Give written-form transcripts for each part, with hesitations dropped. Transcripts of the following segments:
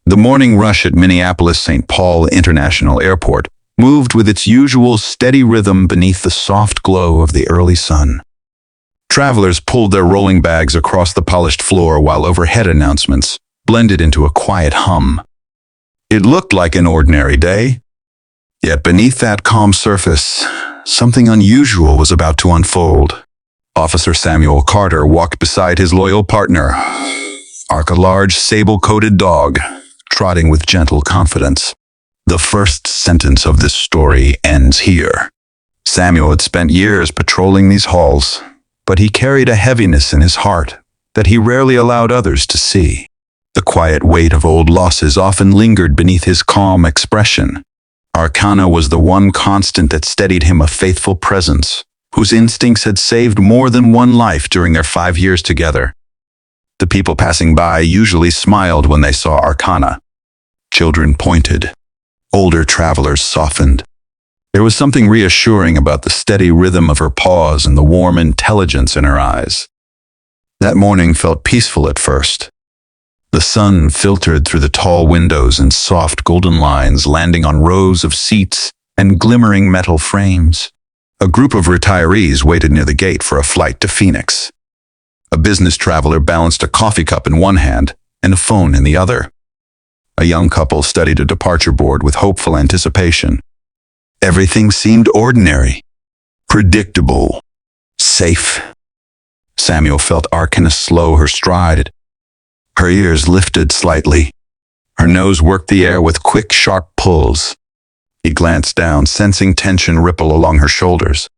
The morning rush at Minneapolis-St. Paul International Airport moved with its usual steady rhythm beneath the soft glow of the early sun. Travelers pulled their rolling bags across the polished floor while overhead announcements blended into a quiet hum. It looked like an ordinary day, yet beneath that calm surface, something unusual was about to unfold. Officer Samuel Carter walked beside his loyal partner, Arkana, a large sable-coated dog, trotting with gentle confidence. The first sentence of this story ends here. Samuel had spent years patrolling these halls, but he carried a heaviness in his heart that he rarely allowed others to see. The quiet weight of old losses often lingered beneath his calm expression. Arkana was the one constant that steadied him, a faithful presence, whose instincts had saved more than one life during their 5 years together. The people passing by usually smiled when they saw Arkana. Children pointed. Older travelers softened. There was something reassuring about the steady rhythm of her paws and the warm intelligence in her eyes. That morning felt peaceful at first. The sun filtered through the tall windows in soft golden lines, landing on rows of seats and glimmering metal frames. A group of retirees waited near the gate for a flight to Phoenix. A business traveler balanced a coffee cup in one hand and a phone in the other. A young couple studied a departure board with hopeful anticipation. Everything seemed ordinary, predictable, safe. Samuel felt Arkana slow her stride. Her ears lifted slightly. Her nose worked the air with quick, sharp pulls. He glanced down, sensing tension ripple along her shoulders.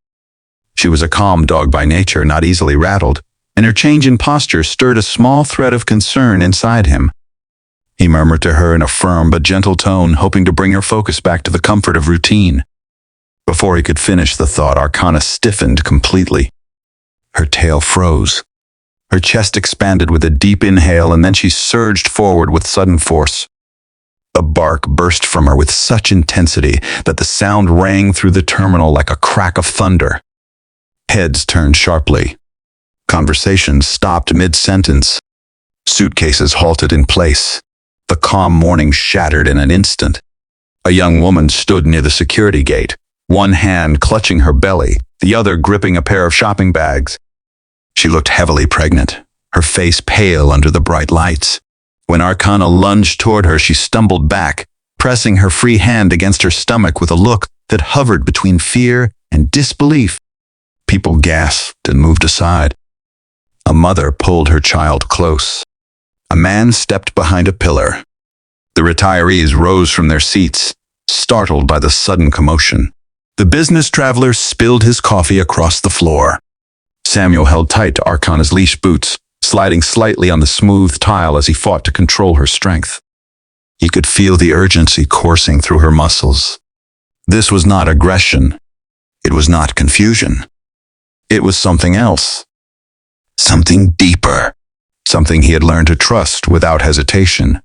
She was a calm dog by nature, not easily rattled, and her change in posture stirred a small thread of concern inside him. He murmured to her in a firm but gentle tone, hoping to bring her focus back to the comfort of routine. Before he could finish the thought, Arkana stiffened completely. Her tail froze. Her chest expanded with a deep inhale, and then she surged forward with sudden force. A bark burst from her with such intensity that the sound rang through the terminal like a crack of thunder. Heads turned sharply. Conversations stopped mid-sentence. Suitcases halted in place. The calm morning shattered in an instant. A young woman stood near the security gate, one hand clutching her belly, the other gripping a pair of shopping bags. She looked heavily pregnant, her face pale under the bright lights. When Arkana lunged toward her, she stumbled back, pressing her free hand against her stomach with a look that hovered between fear and disbelief. People gasped and moved aside. A mother pulled her child close. A man stepped behind a pillar. The retirees rose from their seats, startled by the sudden commotion. The business traveler spilled his coffee across the floor. Samuel held tight to Arkana's leash boots, sliding slightly on the smooth tile as he fought to control her strength. He could feel the urgency coursing through her muscles. This was not aggression. It was not confusion. It was something else. Something deeper. Something he had learned to trust without hesitation.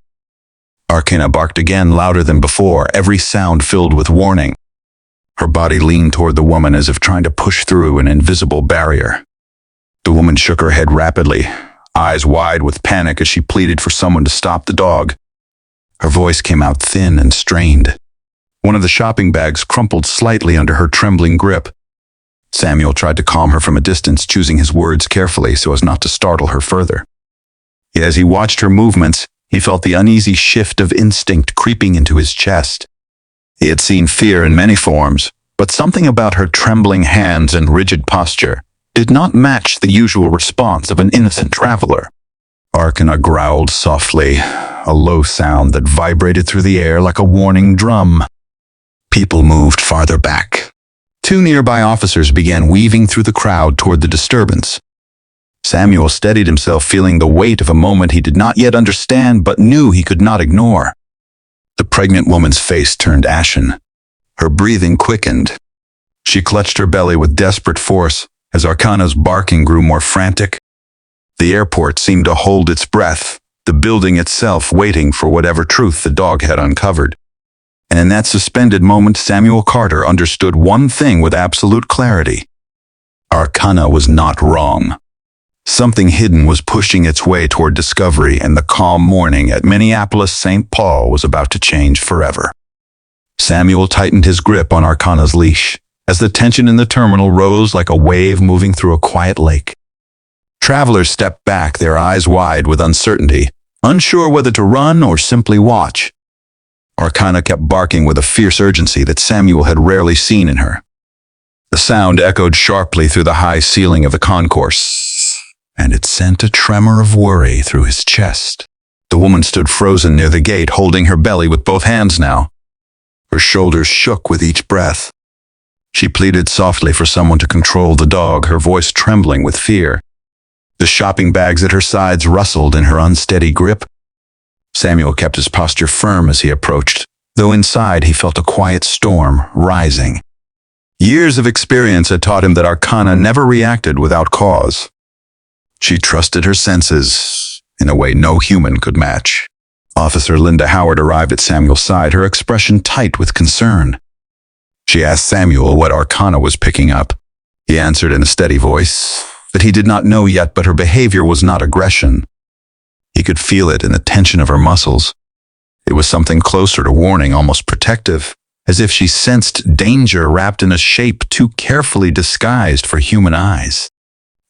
Arkana barked again, louder than before, every sound filled with warning. Her body leaned toward the woman as if trying to push through an invisible barrier. The woman shook her head rapidly, eyes wide with panic as she pleaded for someone to stop the dog. Her voice came out thin and strained. One of the shopping bags crumpled slightly under her trembling grip. Samuel tried to calm her from a distance, choosing his words carefully so as not to startle her further. As he watched her movements, he felt the uneasy shift of instinct creeping into his chest. He had seen fear in many forms, but something about her trembling hands and rigid posture did not match the usual response of an innocent traveler. Arkana growled softly, a low sound that vibrated through the air like a warning drum. People moved farther back. 2 nearby officers began weaving through the crowd toward the disturbance. Samuel steadied himself, feeling the weight of a moment he did not yet understand but knew he could not ignore. The pregnant woman's face turned ashen. Her breathing quickened. She clutched her belly with desperate force as Arkana's barking grew more frantic. The airport seemed to hold its breath, the building itself waiting for whatever truth the dog had uncovered. And in that suspended moment, Samuel Carter understood one thing with absolute clarity. Arkana was not wrong. Something hidden was pushing its way toward discovery, and the calm morning at Minneapolis, St. Paul was about to change forever. Samuel tightened his grip on Arkana's leash as the tension in the terminal rose like a wave moving through a quiet lake. Travelers stepped back, their eyes wide with uncertainty, unsure whether to run or simply watch. Arkana kept barking with a fierce urgency that Samuel had rarely seen in her. The sound echoed sharply through the high ceiling of the concourse, and it sent a tremor of worry through his chest. The woman stood frozen near the gate, holding her belly with both hands now. Her shoulders shook with each breath. She pleaded softly for someone to control the dog, her voice trembling with fear. The shopping bags at her sides rustled in her unsteady grip. Samuel kept his posture firm as he approached, though inside he felt a quiet storm rising. Years of experience had taught him that Arkana never reacted without cause. She trusted her senses in a way no human could match. Officer Linda Howard arrived at Samuel's side, her expression tight with concern. She asked Samuel what Arkana was picking up. He answered in a steady voice that he did not know yet, but her behavior was not aggression. He could feel it in the tension of her muscles. It was something closer to warning, almost protective, as if she sensed danger wrapped in a shape too carefully disguised for human eyes.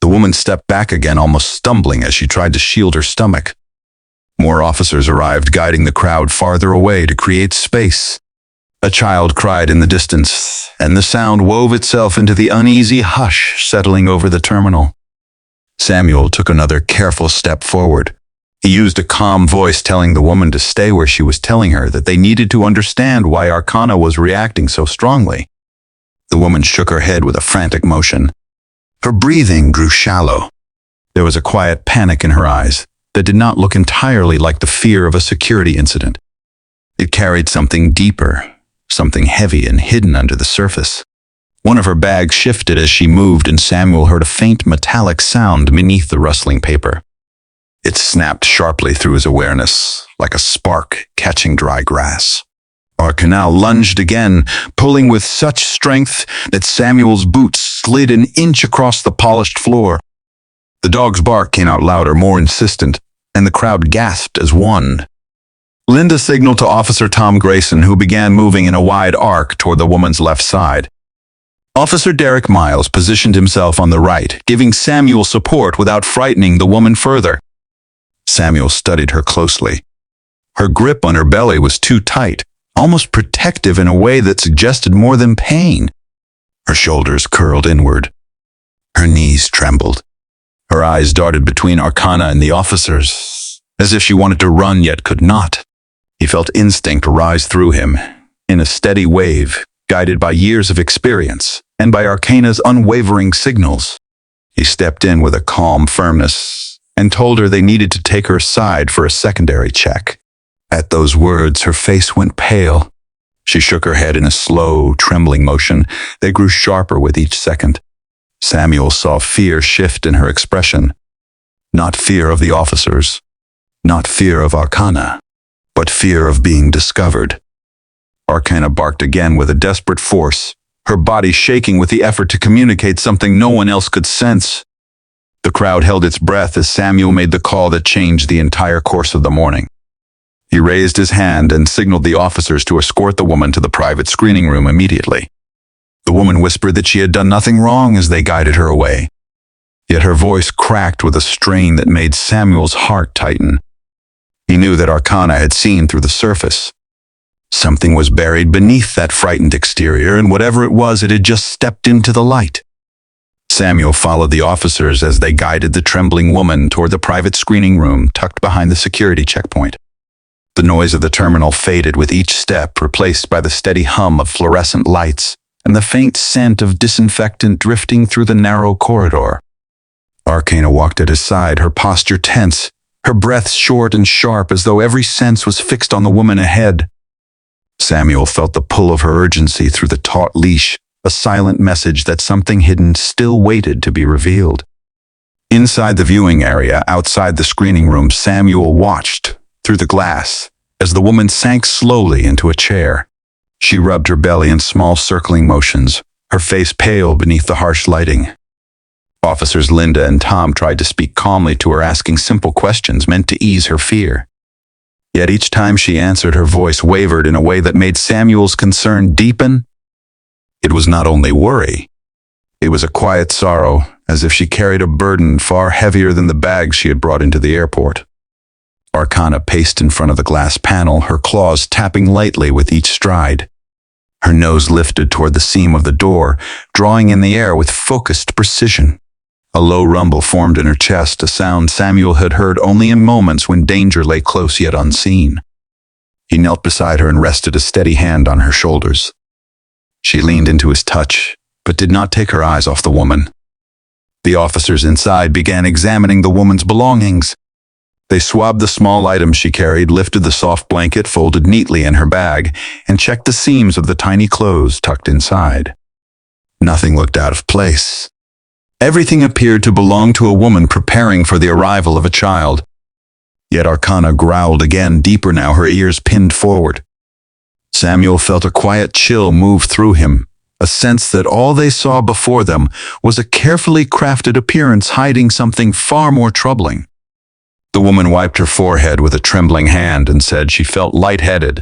The woman stepped back again, almost stumbling as she tried to shield her stomach. More officers arrived, guiding the crowd farther away to create space. A child cried in the distance, and the sound wove itself into the uneasy hush settling over the terminal. Samuel took another careful step forward. He used a calm voice, telling the woman to stay where she was, telling her that they needed to understand why Arkana was reacting so strongly. The woman shook her head with a frantic motion. Her breathing grew shallow. There was a quiet panic in her eyes that did not look entirely like the fear of a security incident. It carried something deeper, something heavy and hidden under the surface. One of her bags shifted as she moved, and Samuel heard a faint metallic sound beneath the rustling paper. It snapped sharply through his awareness, like a spark catching dry grass. Arkana lunged again, pulling with such strength that Samuel's boots slid an inch across the polished floor. The dog's bark came out louder, more insistent, and the crowd gasped as one. Linda signaled to Officer Tom Grayson, who began moving in a wide arc toward the woman's left side. Officer Derek Miles positioned himself on the right, giving Samuel support without frightening the woman further. Samuel studied her closely. Her grip on her belly was too tight, almost protective in a way that suggested more than pain. Her shoulders curled inward. Her knees trembled. Her eyes darted between Arkana and the officers, as if she wanted to run yet could not. He felt instinct rise through him, in a steady wave, guided by years of experience and by Arkana's unwavering signals. He stepped in with a calm firmness and told her they needed to take her aside for a secondary check. At those words, her face went pale. She shook her head in a slow, trembling motion that grew sharper with each second. Samuel saw fear shift in her expression. Not fear of the officers, not fear of Arkana, but fear of being discovered. Arkana barked again with a desperate force, her body shaking with the effort to communicate something no one else could sense. The crowd held its breath as Samuel made the call that changed the entire course of the morning. He raised his hand and signaled the officers to escort the woman to the private screening room immediately. The woman whispered that she had done nothing wrong as they guided her away. Yet her voice cracked with a strain that made Samuel's heart tighten. He knew that Arkana had seen through the surface. Something was buried beneath that frightened exterior, and whatever it was, it had just stepped into the light. Samuel followed the officers as they guided the trembling woman toward the private screening room tucked behind the security checkpoint. The noise of the terminal faded with each step, replaced by the steady hum of fluorescent lights and the faint scent of disinfectant drifting through the narrow corridor. Arkana walked at his side, her posture tense, her breath short and sharp as though every sense was fixed on the woman ahead. Samuel felt the pull of her urgency through the taut leash, a silent message that something hidden still waited to be revealed. Inside the viewing area, outside the screening room, Samuel watched through the glass as the woman sank slowly into a chair. She rubbed her belly in small circling motions, her face pale beneath the harsh lighting. Officers Linda and Tom tried to speak calmly to her, asking simple questions meant to ease her fear. Yet each time she answered, her voice wavered in a way that made Samuel's concern deepen. It was not only worry. It was a quiet sorrow, as if she carried a burden far heavier than the bags she had brought into the airport. Arkana paced in front of the glass panel, her claws tapping lightly with each stride. Her nose lifted toward the seam of the door, drawing in the air with focused precision. A low rumble formed in her chest, a sound Samuel had heard only in moments when danger lay close yet unseen. He knelt beside her and rested a steady hand on her shoulders. She leaned into his touch, but did not take her eyes off the woman. The officers inside began examining the woman's belongings. They swabbed the small items she carried, lifted the soft blanket folded neatly in her bag, and checked the seams of the tiny clothes tucked inside. Nothing looked out of place. Everything appeared to belong to a woman preparing for the arrival of a child. Yet Arkana growled again, deeper now, her ears pinned forward. Samuel felt a quiet chill move through him, a sense that all they saw before them was a carefully crafted appearance hiding something far more troubling. The woman wiped her forehead with a trembling hand and said she felt lightheaded.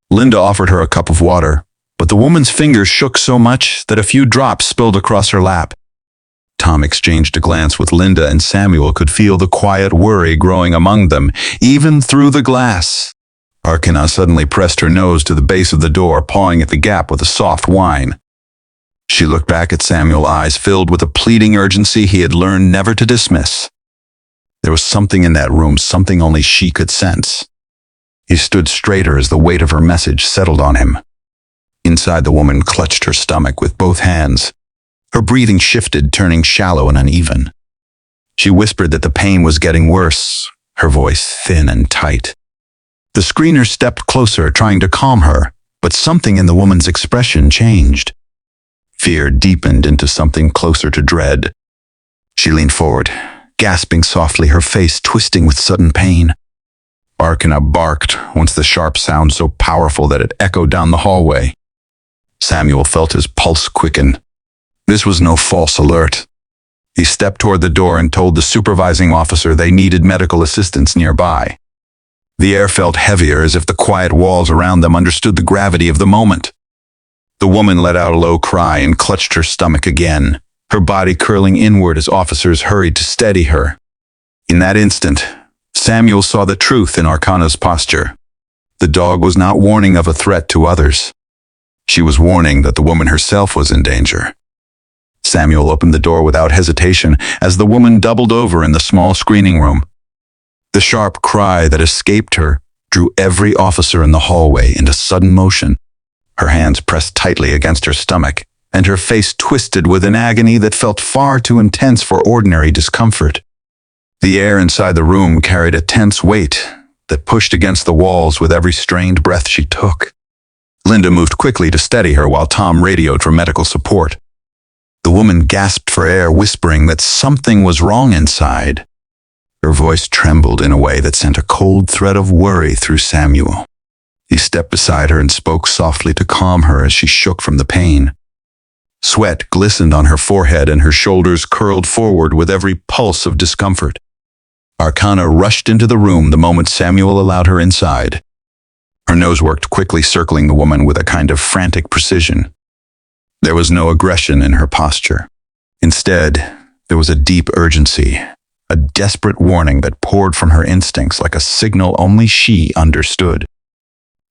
Linda offered her a cup of water, but the woman's fingers shook so much that a few drops spilled across her lap. Tom exchanged a glance with Linda, and Samuel could feel the quiet worry growing among them, even through the glass. Arkana suddenly pressed her nose to the base of the door, pawing at the gap with a soft whine. She looked back at Samuel, eyes filled with a pleading urgency he had learned never to dismiss. There was something in that room, something only she could sense. He stood straighter as the weight of her message settled on him. Inside, the woman clutched her stomach with both hands. Her breathing shifted, turning shallow and uneven. She whispered that the pain was getting worse, her voice thin and tight. The screener stepped closer, trying to calm her, but something in the woman's expression changed. Fear deepened into something closer to dread. She leaned forward, gasping softly, her face twisting with sudden pain. Arkana barked, once the sharp sound so powerful that it echoed down the hallway. Samuel felt his pulse quicken. This was no false alert. He stepped toward the door and told the supervising officer they needed medical assistance nearby. The air felt heavier, as if the quiet walls around them understood the gravity of the moment. The woman let out a low cry and clutched her stomach again, her body curling inward as officers hurried to steady her. In that instant, Samuel saw the truth in Arkana's posture. The dog was not warning of a threat to others. She was warning that the woman herself was in danger. Samuel opened the door without hesitation as the woman doubled over in the small screening room. The sharp cry that escaped her drew every officer in the hallway into sudden motion. Her hands pressed tightly against her stomach, and her face twisted with an agony that felt far too intense for ordinary discomfort. The air inside the room carried a tense weight that pushed against the walls with every strained breath she took. Linda moved quickly to steady her while Tom radioed for medical support. The woman gasped for air, whispering that something was wrong inside. Her voice trembled in a way that sent a cold thread of worry through Samuel. He stepped beside her and spoke softly to calm her as she shook from the pain. Sweat glistened on her forehead and her shoulders curled forward with every pulse of discomfort. Arkana rushed into the room the moment Samuel allowed her inside. Her nose worked quickly, circling the woman with a kind of frantic precision. There was no aggression in her posture. Instead, there was a deep urgency, a desperate warning that poured from her instincts like a signal only she understood.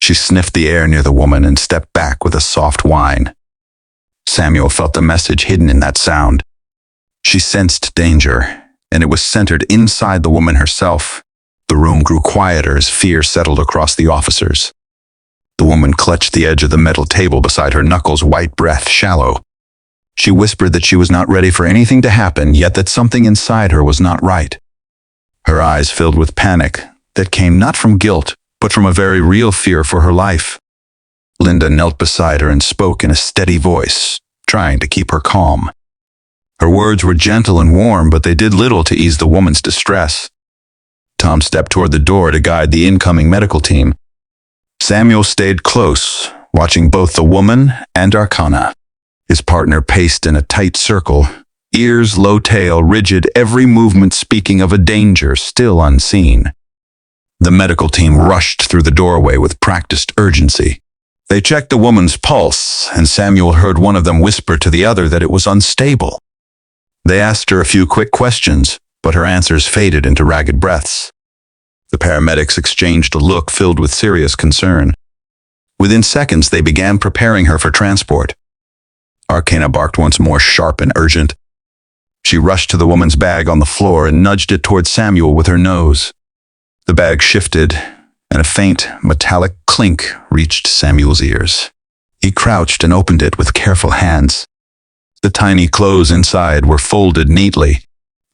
She sniffed the air near the woman and stepped back with a soft whine. Samuel felt the message hidden in that sound. She sensed danger, and it was centered inside the woman herself. The room grew quieter as fear settled across the officers. The woman clutched the edge of the metal table beside her, knuckles white, breath shallow. She whispered that she was not ready for anything to happen, yet that something inside her was not right. Her eyes filled with panic that came not from guilt, but from a very real fear for her life. Linda knelt beside her and spoke in a steady voice, trying to keep her calm. Her words were gentle and warm, but they did little to ease the woman's distress. Tom stepped toward the door to guide the incoming medical team. Samuel stayed close, watching both the woman and Arkana. His partner paced in a tight circle, ears low, tail rigid, every movement speaking of a danger still unseen. The medical team rushed through the doorway with practiced urgency. They checked the woman's pulse, and Samuel heard one of them whisper to the other that it was unstable. They asked her a few quick questions, but her answers faded into ragged breaths. The paramedics exchanged a look filled with serious concern. Within seconds, they began preparing her for transport. Arkana barked once more, sharp and urgent. She rushed to the woman's bag on the floor and nudged it toward Samuel with her nose. The bag shifted, and a faint, metallic clink reached Samuel's ears. He crouched and opened it with careful hands. The tiny clothes inside were folded neatly.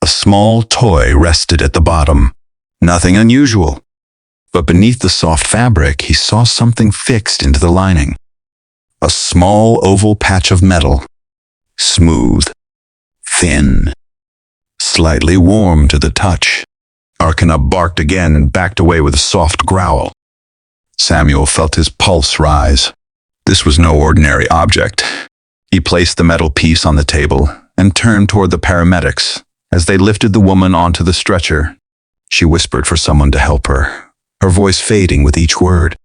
A small toy rested at the bottom. Nothing unusual. But beneath the soft fabric, he saw something fixed into the lining. A small oval patch of metal. Smooth. Thin. Slightly warm to the touch. Arkana barked again and backed away with a soft growl. Samuel felt his pulse rise. This was no ordinary object. He placed the metal piece on the table and turned toward the paramedics as they lifted the woman onto the stretcher. She whispered for someone to help her, her voice fading with each word.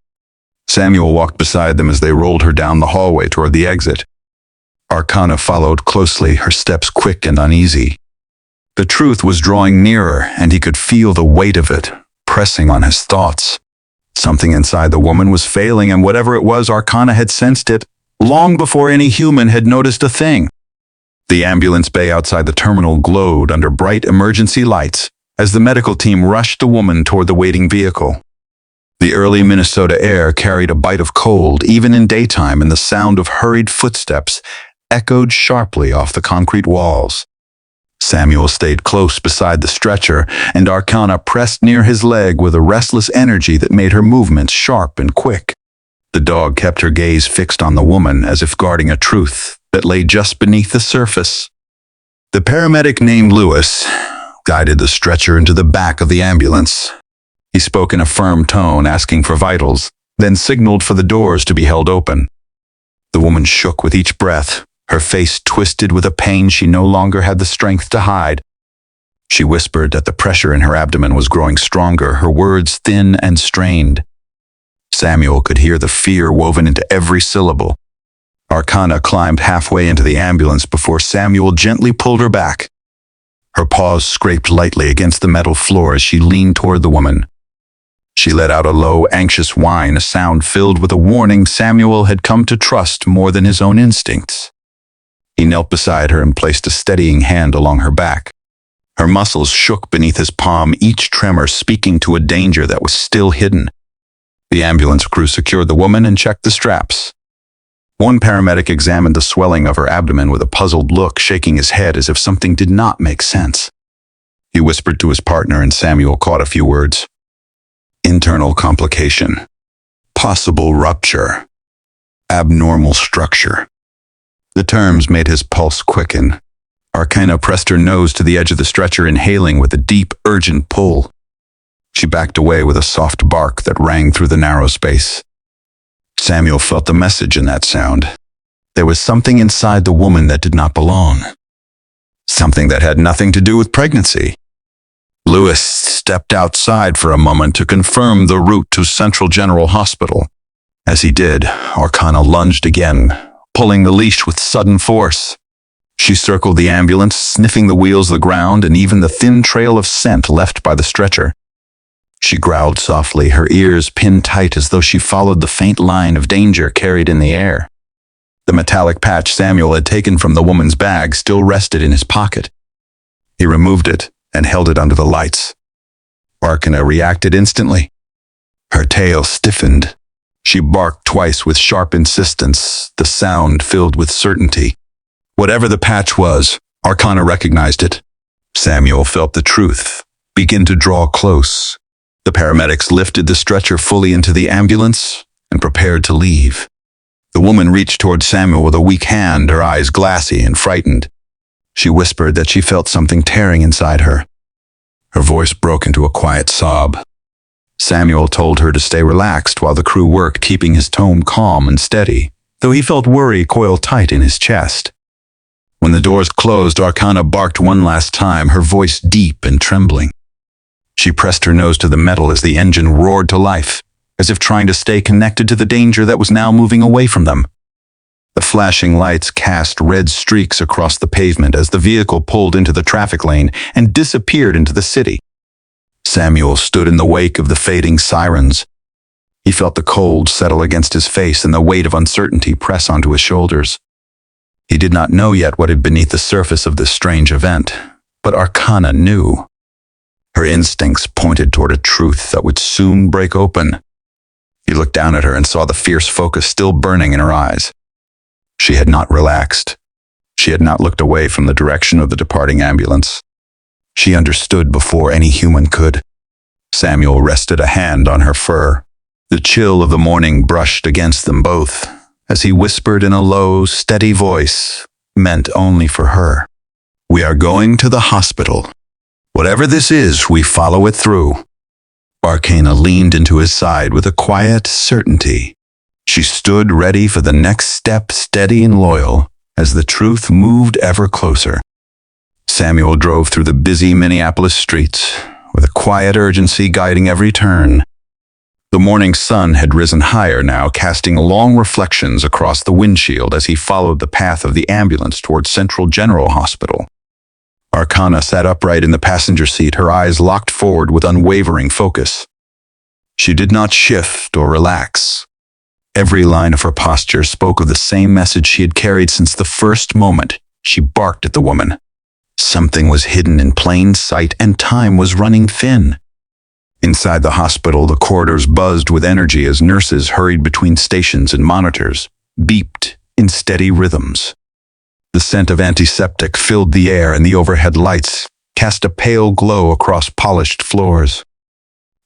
Samuel walked beside them as they rolled her down the hallway toward the exit. Arkana followed closely, her steps quick and uneasy. The truth was drawing nearer, and he could feel the weight of it, pressing on his thoughts. Something inside the woman was failing, and whatever it was, Arkana had sensed it long before any human had noticed a thing. The ambulance bay outside the terminal glowed under bright emergency lights as the medical team rushed the woman toward the waiting vehicle. The early Minnesota air carried a bite of cold, even in daytime, and the sound of hurried footsteps echoed sharply off the concrete walls. Samuel stayed close beside the stretcher, and Arkana pressed near his leg with a restless energy that made her movements sharp and quick. The dog kept her gaze fixed on the woman as if guarding a truth that lay just beneath the surface. The paramedic named Lewis guided the stretcher into the back of the ambulance. He spoke in a firm tone, asking for vitals, then signaled for the doors to be held open. The woman shook with each breath, her face twisted with a pain she no longer had the strength to hide. She whispered that the pressure in her abdomen was growing stronger, her words thin and strained. Samuel could hear the fear woven into every syllable. Arkana climbed halfway into the ambulance before Samuel gently pulled her back. Her paws scraped lightly against the metal floor as she leaned toward the woman. She let out a low, anxious whine, a sound filled with a warning Samuel had come to trust more than his own instincts. He knelt beside her and placed a steadying hand along her back. Her muscles shook beneath his palm, each tremor speaking to a danger that was still hidden. The ambulance crew secured the woman and checked the straps. One paramedic examined the swelling of her abdomen with a puzzled look, shaking his head as if something did not make sense. He whispered to his partner, and Samuel caught a few words. Internal complication. Possible rupture. Abnormal structure. The terms made his pulse quicken. Arkana pressed her nose to the edge of the stretcher, inhaling with a deep, urgent pull. She backed away with a soft bark that rang through the narrow space. Samuel felt the message in that sound. There was something inside the woman that did not belong. Something that had nothing to do with pregnancy. Lewis stepped outside for a moment to confirm the route to Central General Hospital. As he did, Arkana lunged again, pulling the leash with sudden force. She circled the ambulance, sniffing the wheels, the ground, and even the thin trail of scent left by the stretcher. She growled softly, her ears pinned tight as though she followed the faint line of danger carried in the air. The metallic patch Samuel had taken from the woman's bag still rested in his pocket. He removed it and held it under the lights. Arkana reacted instantly. Her tail stiffened. She barked twice with sharp insistence, the sound filled with certainty. Whatever the patch was, Arkana recognized it. Samuel felt the truth begin to draw close. The paramedics lifted the stretcher fully into the ambulance and prepared to leave. The woman reached toward Samuel with a weak hand, her eyes glassy and frightened. She whispered that she felt something tearing inside her. Her voice broke into a quiet sob. Samuel told her to stay relaxed while the crew worked, keeping his tone calm and steady, though he felt worry coil tight in his chest. When the doors closed, Arkana barked one last time, her voice deep and trembling. She pressed her nose to the metal as the engine roared to life, as if trying to stay connected to the danger that was now moving away from them. The flashing lights cast red streaks across the pavement as the vehicle pulled into the traffic lane and disappeared into the city. Samuel stood in the wake of the fading sirens. He felt the cold settle against his face and the weight of uncertainty press onto his shoulders. He did not know yet what had beneath the surface of this strange event, but Arkana knew. Her instincts pointed toward a truth that would soon break open. He looked down at her and saw the fierce focus still burning in her eyes. She had not relaxed. She had not looked away from the direction of the departing ambulance. She understood before any human could. Samuel rested a hand on her fur. The chill of the morning brushed against them both, as he whispered in a low, steady voice, meant only for her. "We are going to the hospital. Whatever this is, we follow it through." Arkana leaned into his side with a quiet certainty. She stood ready for the next step, steady and loyal, as the truth moved ever closer. Samuel drove through the busy Minneapolis streets, with a quiet urgency guiding every turn. The morning sun had risen higher now, casting long reflections across the windshield as he followed the path of the ambulance toward Central General Hospital. Arkana sat upright in the passenger seat, her eyes locked forward with unwavering focus. She did not shift or relax. Every line of her posture spoke of the same message she had carried since the first moment she barked at the woman. Something was hidden in plain sight, and time was running thin. Inside the hospital, the corridors buzzed with energy as nurses hurried between stations and monitors, beeped in steady rhythms. The scent of antiseptic filled the air, and the overhead lights cast a pale glow across polished floors.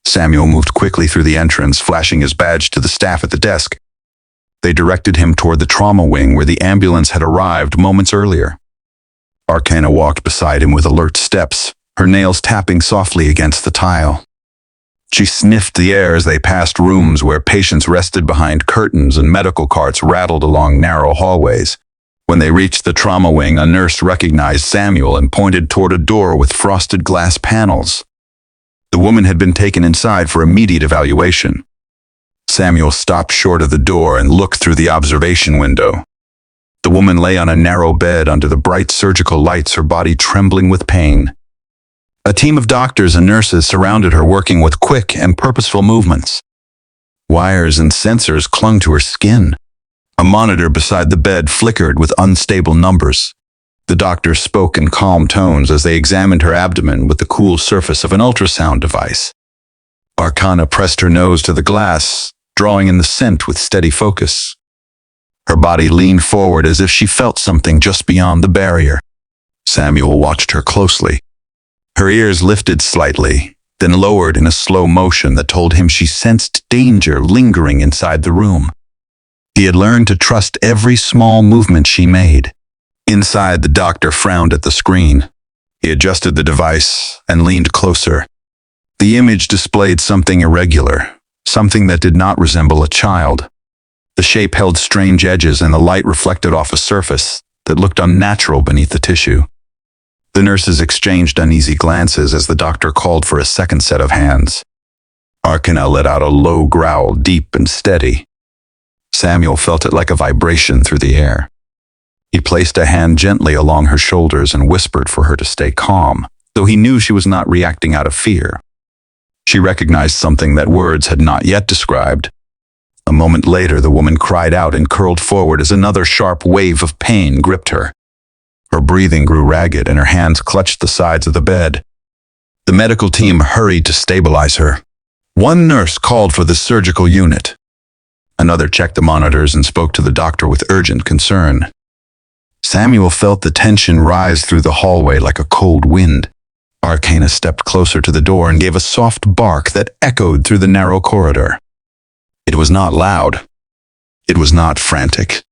Samuel moved quickly through the entrance, flashing his badge to the staff at the desk. They directed him toward the trauma wing where the ambulance had arrived moments earlier. Arkana walked beside him with alert steps, her nails tapping softly against the tile. She sniffed the air as they passed rooms where patients rested behind curtains and medical carts rattled along narrow hallways. When they reached the trauma wing, a nurse recognized Samuel and pointed toward a door with frosted glass panels. The woman had been taken inside for immediate evaluation. Samuel stopped short of the door and looked through the observation window. The woman lay on a narrow bed under the bright surgical lights, her body trembling with pain. A team of doctors and nurses surrounded her, working with quick and purposeful movements. Wires and sensors clung to her skin. A monitor beside the bed flickered with unstable numbers. The doctors spoke in calm tones as they examined her abdomen with the cool surface of an ultrasound device. Arkana pressed her nose to the glass, drawing in the scent with steady focus. Her body leaned forward as if she felt something just beyond the barrier. Samuel watched her closely. Her ears lifted slightly, then lowered in a slow motion that told him she sensed danger lingering inside the room. He had learned to trust every small movement she made. Inside, the doctor frowned at the screen. He adjusted the device and leaned closer. The image displayed something irregular, something that did not resemble a child. The shape held strange edges, and the light reflected off a surface that looked unnatural beneath the tissue. The nurses exchanged uneasy glances as the doctor called for a second set of hands. Arkana let out a low growl, deep and steady. Samuel felt it like a vibration through the air. He placed a hand gently along her shoulders and whispered for her to stay calm, though he knew she was not reacting out of fear. She recognized something that words had not yet described. A moment later, the woman cried out and curled forward as another sharp wave of pain gripped her. Her breathing grew ragged and her hands clutched the sides of the bed. The medical team hurried to stabilize her. One nurse called for the surgical unit. Another checked the monitors and spoke to the doctor with urgent concern. Samuel felt the tension rise through the hallway like a cold wind. Arkana stepped closer to the door and gave a soft bark that echoed through the narrow corridor. It was not loud. It was not frantic.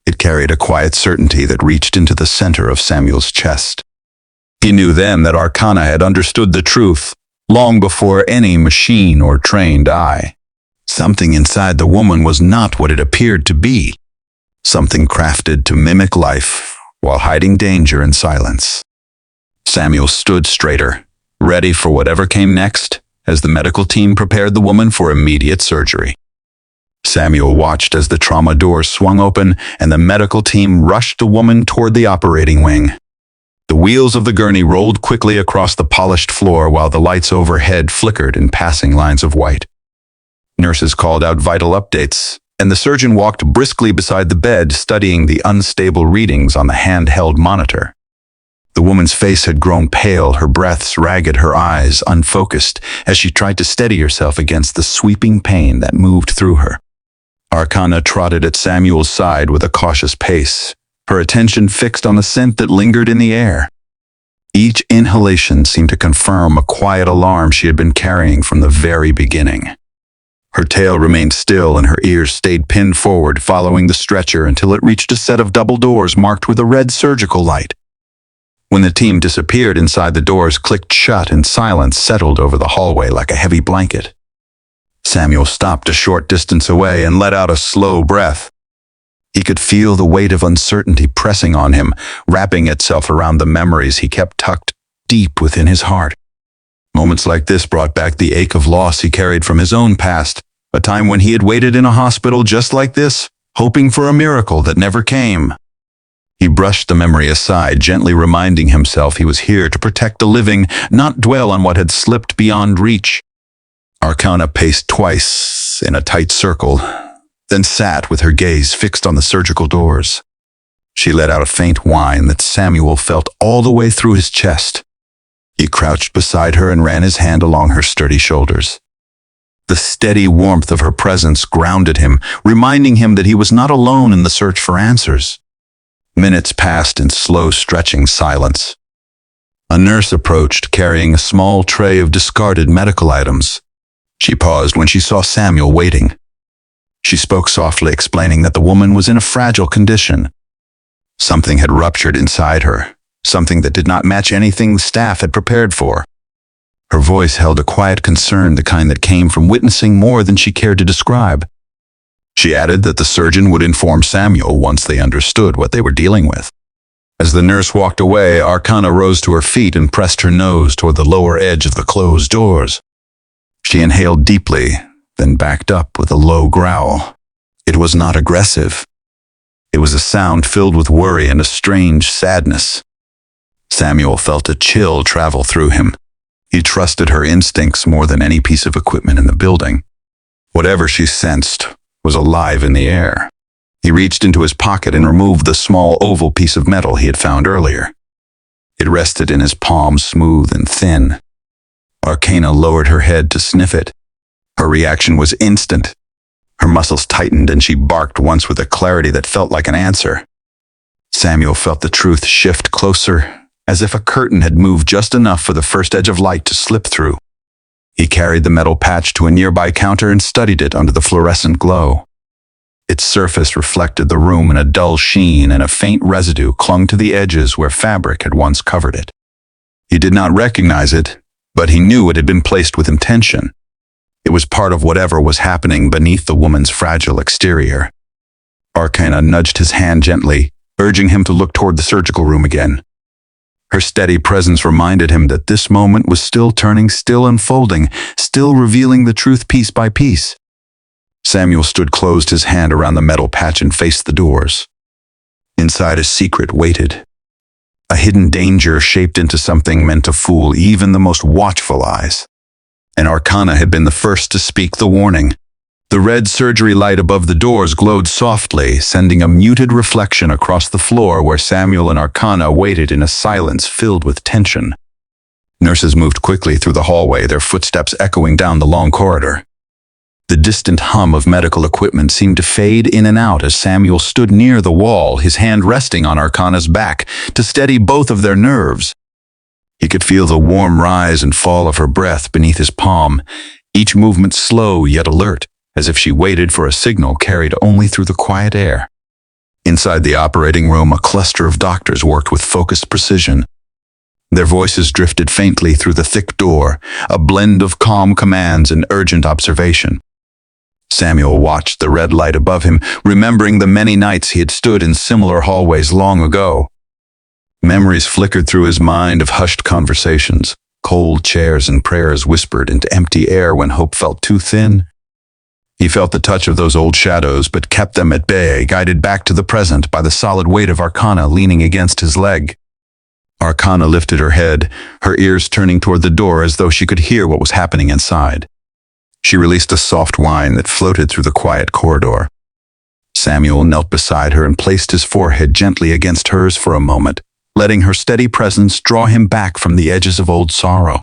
It carried a quiet certainty that reached into the center of Samuel's chest. He knew then that Arkana had understood the truth long before any machine or trained eye. Something inside the woman was not what it appeared to be. Something crafted to mimic life, while hiding danger in silence. Samuel stood straighter, ready for whatever came next, as the medical team prepared the woman for immediate surgery. Samuel watched as the trauma doors swung open and the medical team rushed the woman toward the operating wing. The wheels of the gurney rolled quickly across the polished floor while the lights overhead flickered in passing lines of white. Nurses called out vital updates, and the surgeon walked briskly beside the bed, studying the unstable readings on the handheld monitor. The woman's face had grown pale, her breaths ragged, her eyes unfocused, as she tried to steady herself against the sweeping pain that moved through her. Arkana trotted at Samuel's side with a cautious pace, her attention fixed on the scent that lingered in the air. Each inhalation seemed to confirm a quiet alarm she had been carrying from the very beginning. Her tail remained still and her ears stayed pinned forward, following the stretcher until it reached a set of double doors marked with a red surgical light. When the team disappeared inside, the doors clicked shut and silence settled over the hallway like a heavy blanket. Samuel stopped a short distance away and let out a slow breath. He could feel the weight of uncertainty pressing on him, wrapping itself around the memories he kept tucked deep within his heart. Moments like this brought back the ache of loss he carried from his own past, a time when he had waited in a hospital just like this, hoping for a miracle that never came. He brushed the memory aside, gently reminding himself he was here to protect the living, not dwell on what had slipped beyond reach. Arkana paced twice in a tight circle, then sat with her gaze fixed on the surgical doors. She let out a faint whine that Samuel felt all the way through his chest. He crouched beside her and ran his hand along her sturdy shoulders. The steady warmth of her presence grounded him, reminding him that he was not alone in the search for answers. Minutes passed in slow, stretching silence. A nurse approached, carrying a small tray of discarded medical items. She paused when she saw Samuel waiting. She spoke softly, explaining that the woman was in a fragile condition. Something had ruptured inside her, something that did not match anything the staff had prepared for. Her voice held a quiet concern, the kind that came from witnessing more than she cared to describe. She added that the surgeon would inform Samuel once they understood what they were dealing with. As the nurse walked away, Arkana rose to her feet and pressed her nose toward the lower edge of the closed doors. She inhaled deeply, then backed up with a low growl. It was not aggressive. It was a sound filled with worry and a strange sadness. Samuel felt a chill travel through him. He trusted her instincts more than any piece of equipment in the building. Whatever she sensed was alive in the air. He reached into his pocket and removed the small oval piece of metal he had found earlier. It rested in his palm, smooth and thin. Arkana lowered her head to sniff it. Her reaction was instant. Her muscles tightened and she barked once with a clarity that felt like an answer. Samuel felt the truth shift closer, as if a curtain had moved just enough for the first edge of light to slip through. He carried the metal patch to a nearby counter and studied it under the fluorescent glow. Its surface reflected the room in a dull sheen, and a faint residue clung to the edges where fabric had once covered it. He did not recognize it, but he knew it had been placed with intention. It was part of whatever was happening beneath the woman's fragile exterior. Arkana nudged his hand gently, urging him to look toward the surgical room again. Her steady presence reminded him that this moment was still turning, still unfolding, still revealing the truth piece by piece. Samuel stood, closed his hand around the metal patch and faced the doors. Inside, a secret waited. A hidden danger shaped into something meant to fool even the most watchful eyes. And Arkana had been the first to speak the warning. The red surgery light above the doors glowed softly, sending a muted reflection across the floor where Samuel and Arkana waited in a silence filled with tension. Nurses moved quickly through the hallway, their footsteps echoing down the long corridor. The distant hum of medical equipment seemed to fade in and out as Samuel stood near the wall, his hand resting on Arkana's back to steady both of their nerves. He could feel the warm rise and fall of her breath beneath his palm, each movement slow yet alert, as if she waited for a signal carried only through the quiet air. Inside the operating room, a cluster of doctors worked with focused precision. Their voices drifted faintly through the thick door, a blend of calm commands and urgent observation. Samuel watched the red light above him, remembering the many nights he had stood in similar hallways long ago. Memories flickered through his mind of hushed conversations, cold chairs and prayers whispered into empty air when hope felt too thin. He felt the touch of those old shadows, but kept them at bay, guided back to the present by the solid weight of Arkana leaning against his leg. Arkana lifted her head, her ears turning toward the door as though she could hear what was happening inside. She released a soft whine that floated through the quiet corridor. Samuel knelt beside her and placed his forehead gently against hers for a moment, letting her steady presence draw him back from the edges of old sorrow.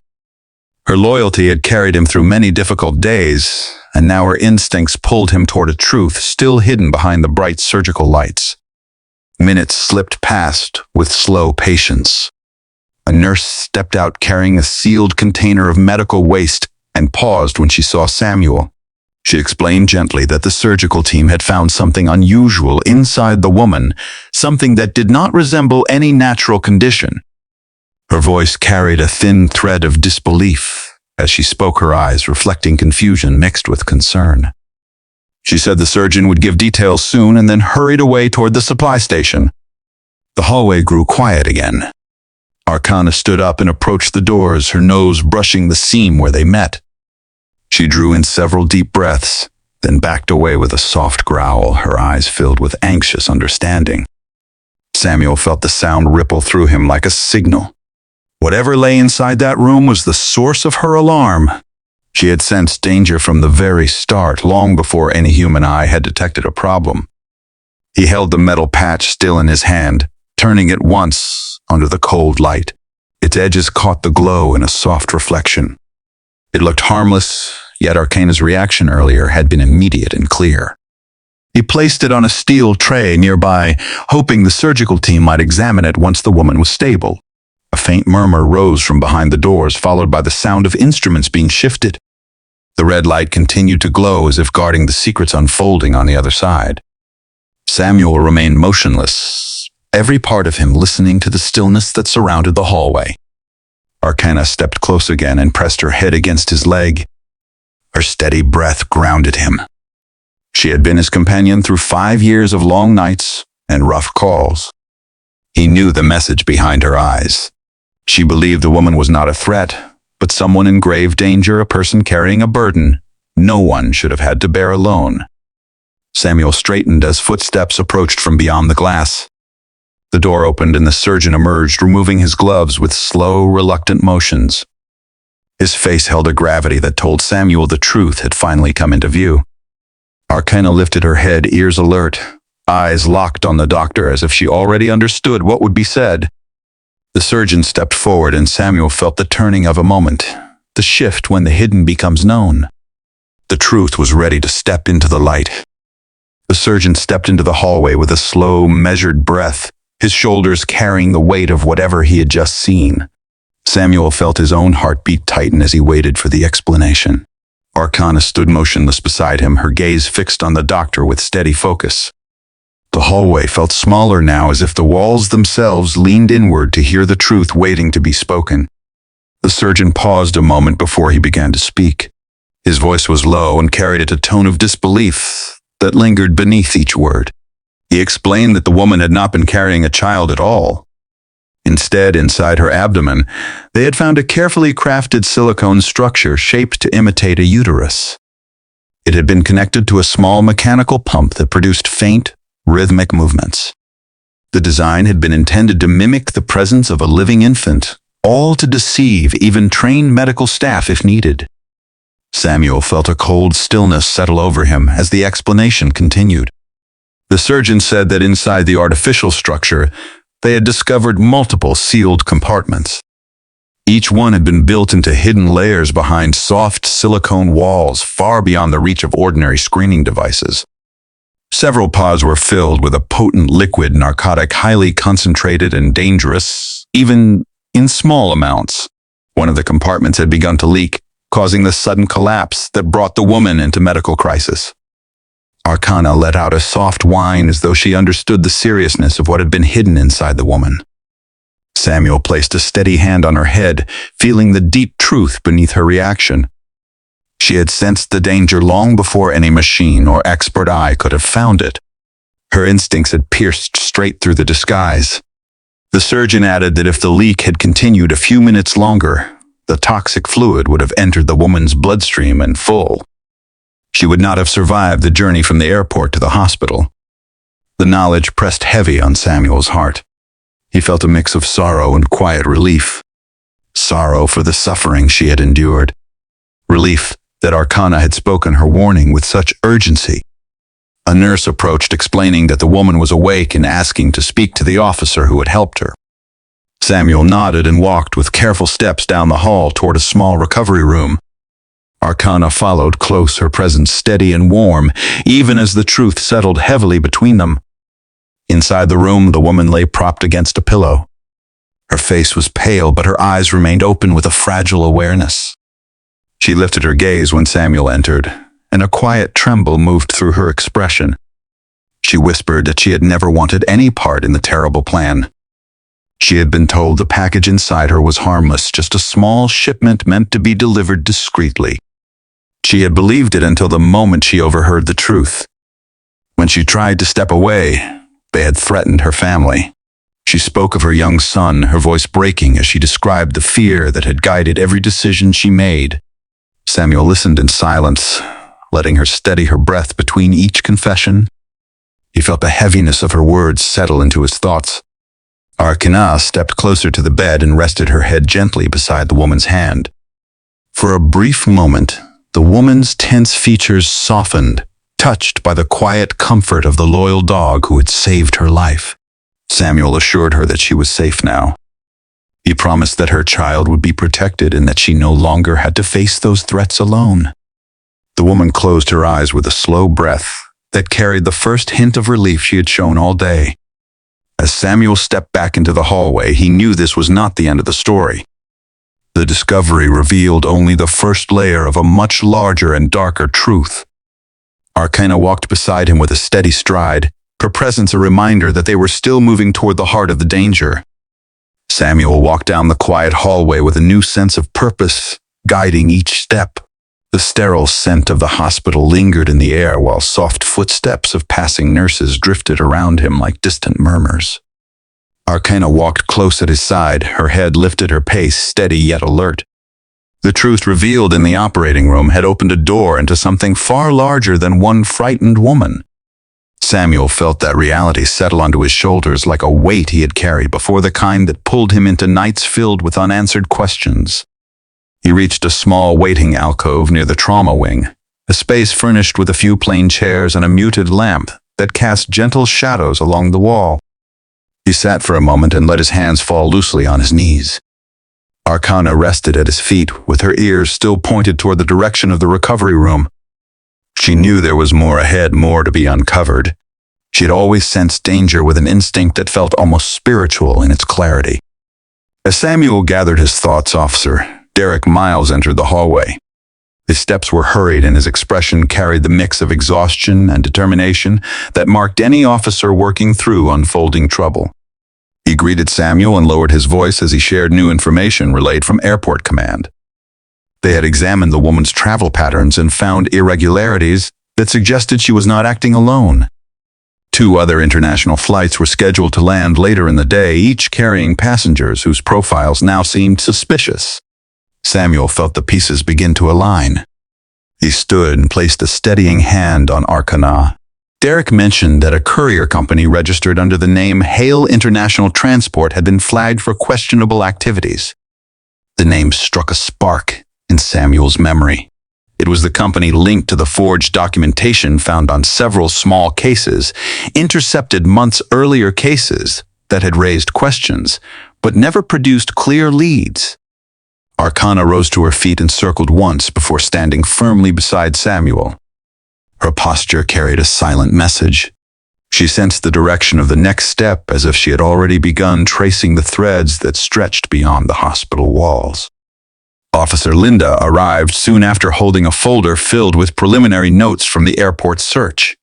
Her loyalty had carried him through many difficult days, and now her instincts pulled him toward a truth still hidden behind the bright surgical lights. Minutes slipped past with slow patience. A nurse stepped out carrying a sealed container of medical waste and paused when she saw Samuel. She explained gently that the surgical team had found something unusual inside the woman, something that did not resemble any natural condition. Her voice carried a thin thread of disbelief as she spoke, her eyes reflecting confusion mixed with concern. She said the surgeon would give details soon and then hurried away toward the supply station. The hallway grew quiet again. Arkana stood up and approached the doors, her nose brushing the seam where they met. She drew in several deep breaths, then backed away with a soft growl, her eyes filled with anxious understanding. Samuel felt the sound ripple through him like a signal. Whatever lay inside that room was the source of her alarm. She had sensed danger from the very start, long before any human eye had detected a problem. He held the metal patch still in his hand, turning it once under the cold light. Its edges caught the glow in a soft reflection. It looked harmless, yet Arkana's reaction earlier had been immediate and clear. He placed it on a steel tray nearby, hoping the surgical team might examine it once the woman was stable. A faint murmur rose from behind the doors, followed by the sound of instruments being shifted. The red light continued to glow as if guarding the secrets unfolding on the other side. Samuel remained motionless, every part of him listening to the stillness that surrounded the hallway. Arkana stepped close again and pressed her head against his leg. Her steady breath grounded him. She had been his companion through 5 years of long nights and rough calls. He knew the message behind her eyes. She believed the woman was not a threat, but someone in grave danger, a person carrying a burden no one should have had to bear alone. Samuel straightened as footsteps approached from beyond the glass. The door opened and the surgeon emerged, removing his gloves with slow, reluctant motions. His face held a gravity that told Samuel the truth had finally come into view. Arkana lifted her head, ears alert, eyes locked on the doctor as if she already understood what would be said. The surgeon stepped forward and Samuel felt the turning of a moment, the shift when the hidden becomes known. The truth was ready to step into the light. The surgeon stepped into the hallway with a slow, measured breath, his shoulders carrying the weight of whatever he had just seen. Samuel felt his own heartbeat tighten as he waited for the explanation. Arkana stood motionless beside him, her gaze fixed on the doctor with steady focus. The hallway felt smaller now, as if the walls themselves leaned inward to hear the truth waiting to be spoken. The surgeon paused a moment before he began to speak. His voice was low and carried a tone of disbelief that lingered beneath each word. He explained that the woman had not been carrying a child at all. Instead, inside her abdomen, they had found a carefully crafted silicone structure shaped to imitate a uterus. It had been connected to a small mechanical pump that produced faint, rhythmic movements. The design had been intended to mimic the presence of a living infant, all to deceive even trained medical staff if needed. Samuel felt a cold stillness settle over him as the explanation continued. The surgeon said that inside the artificial structure, they had discovered multiple sealed compartments. Each one had been built into hidden layers behind soft silicone walls far beyond the reach of ordinary screening devices. Several pods were filled with a potent liquid narcotic, highly concentrated and dangerous, even in small amounts. One of the compartments had begun to leak, causing the sudden collapse that brought the woman into medical crisis. Arkana let out a soft whine as though she understood the seriousness of what had been hidden inside the woman. Samuel placed a steady hand on her head, feeling the deep truth beneath her reaction. She had sensed the danger long before any machine or expert eye could have found it. Her instincts had pierced straight through the disguise. The surgeon added that if the leak had continued a few minutes longer, the toxic fluid would have entered the woman's bloodstream in full. She would not have survived the journey from the airport to the hospital. The knowledge pressed heavy on Samuel's heart. He felt a mix of sorrow and quiet relief. Sorrow for the suffering she had endured. Relief that Arkana had spoken her warning with such urgency. A nurse approached, explaining that the woman was awake and asking to speak to the officer who had helped her. Samuel nodded and walked with careful steps down the hall toward a small recovery room. Arkana followed close, her presence steady and warm, even as the truth settled heavily between them. Inside the room, the woman lay propped against a pillow. Her face was pale, but her eyes remained open with a fragile awareness. She lifted her gaze when Samuel entered, and a quiet tremble moved through her expression. She whispered that she had never wanted any part in the terrible plan. She had been told the package inside her was harmless, just a small shipment meant to be delivered discreetly. She had believed it until the moment she overheard the truth. When she tried to step away, they had threatened her family. She spoke of her young son, her voice breaking as she described the fear that had guided every decision she made. Samuel listened in silence, letting her steady her breath between each confession. He felt the heaviness of her words settle into his thoughts. Arkana stepped closer to the bed and rested her head gently beside the woman's hand. For a brief moment, the woman's tense features softened, touched by the quiet comfort of the loyal dog who had saved her life. Samuel assured her that she was safe now. He promised that her child would be protected and that she no longer had to face those threats alone. The woman closed her eyes with a slow breath that carried the first hint of relief she had shown all day. As Samuel stepped back into the hallway, he knew this was not the end of the story. The discovery revealed only the first layer of a much larger and darker truth. Arkana walked beside him with a steady stride, her presence a reminder that they were still moving toward the heart of the danger. Samuel walked down the quiet hallway with a new sense of purpose, guiding each step. The sterile scent of the hospital lingered in the air while soft footsteps of passing nurses drifted around him like distant murmurs. Arkana walked close at his side, her head lifted, her pace steady yet alert. The truth revealed in the operating room had opened a door into something far larger than one frightened woman. Samuel felt that reality settle onto his shoulders like a weight he had carried before, the kind that pulled him into nights filled with unanswered questions. He reached a small waiting alcove near the trauma wing, a space furnished with a few plain chairs and a muted lamp that cast gentle shadows along the wall. He sat for a moment and let his hands fall loosely on his knees. Arkana rested at his feet, with her ears still pointed toward the direction of the recovery room. She knew there was more ahead, more to be uncovered. She had always sensed danger with an instinct that felt almost spiritual in its clarity. As Samuel gathered his thoughts, Officer Derek Miles entered the hallway. His steps were hurried and his expression carried the mix of exhaustion and determination that marked any officer working through unfolding trouble. He greeted Samuel and lowered his voice as he shared new information relayed from Airport Command. They had examined the woman's travel patterns and found irregularities that suggested she was not acting alone. 2 other international flights were scheduled to land later in the day, each carrying passengers whose profiles now seemed suspicious. Samuel felt the pieces begin to align. He stood and placed a steadying hand on Arkana. Derek mentioned that a courier company registered under the name Hale International Transport had been flagged for questionable activities. The name struck a spark in Samuel's memory. It was the company linked to the forged documentation found on several small cases, intercepted months earlier cases that had raised questions, but never produced clear leads. Arkana rose to her feet and circled once before standing firmly beside Samuel. Her posture carried a silent message. She sensed the direction of the next step as if she had already begun tracing the threads that stretched beyond the hospital walls. Officer Linda arrived soon after, holding a folder filled with preliminary notes from the airport search.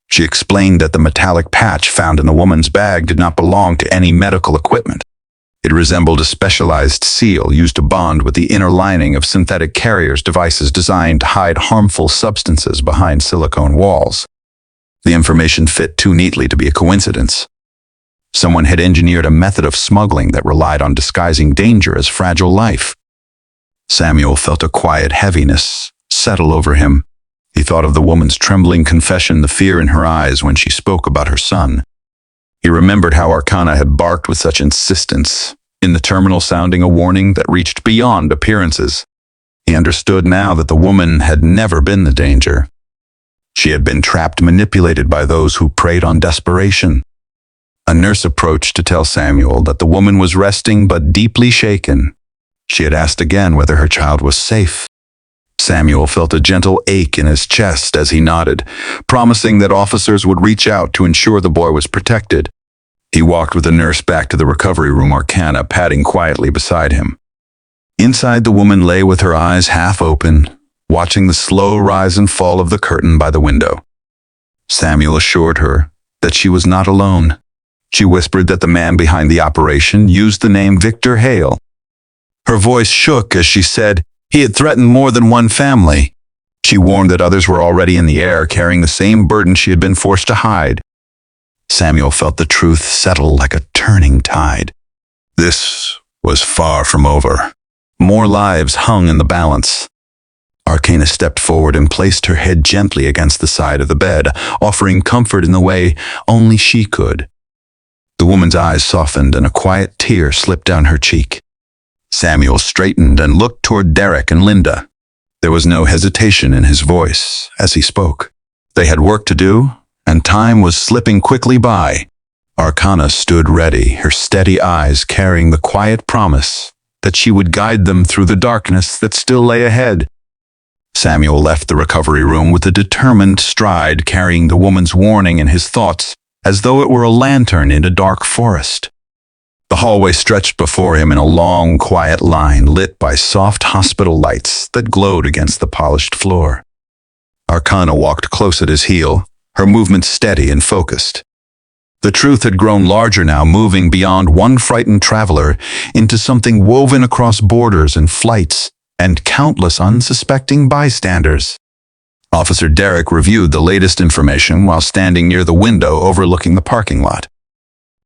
She explained that the metallic patch found in the woman's bag did not belong to any medical equipment. It resembled a specialized seal used to bond with the inner lining of synthetic carriers' devices designed to hide harmful substances behind silicone walls. The information fit too neatly to be a coincidence. Someone had engineered a method of smuggling that relied on disguising danger as fragile life. Samuel felt a quiet heaviness settle over him. He thought of the woman's trembling confession, the fear in her eyes when she spoke about her son. He remembered how Arkana had barked with such insistence, in the terminal sounding a warning that reached beyond appearances. He understood now that the woman had never been the danger. She had been trapped, manipulated by those who preyed on desperation. A nurse approached to tell Samuel that the woman was resting but deeply shaken. She had asked again whether her child was safe. Samuel felt a gentle ache in his chest as he nodded, promising that officers would reach out to ensure the boy was protected. He walked with the nurse back to the recovery room, Arkana padding quietly beside him. Inside, the woman lay with her eyes half open, watching the slow rise and fall of the curtain by the window. Samuel assured her that she was not alone. She whispered that the man behind the operation used the name Victor Hale. Her voice shook as she said he had threatened more than one family. She warned that others were already in the air, carrying the same burden she had been forced to hide. Samuel felt the truth settle like a turning tide. This was far from over. More lives hung in the balance. Arkana stepped forward and placed her head gently against the side of the bed, offering comfort in the way only she could. The woman's eyes softened and a quiet tear slipped down her cheek. Samuel straightened and looked toward Derek and Linda. There was no hesitation in his voice as he spoke. They had work to do, and time was slipping quickly by. Arkana stood ready, her steady eyes carrying the quiet promise that she would guide them through the darkness that still lay ahead. Samuel left the recovery room with a determined stride, carrying the woman's warning in his thoughts as though it were a lantern in a dark forest. The hallway stretched before him in a long, quiet line lit by soft hospital lights that glowed against the polished floor. Arkana walked close at his heel, her movements steady and focused. The truth had grown larger now, moving beyond one frightened traveler into something woven across borders and flights and countless unsuspecting bystanders. Officer Derek reviewed the latest information while standing near the window overlooking the parking lot.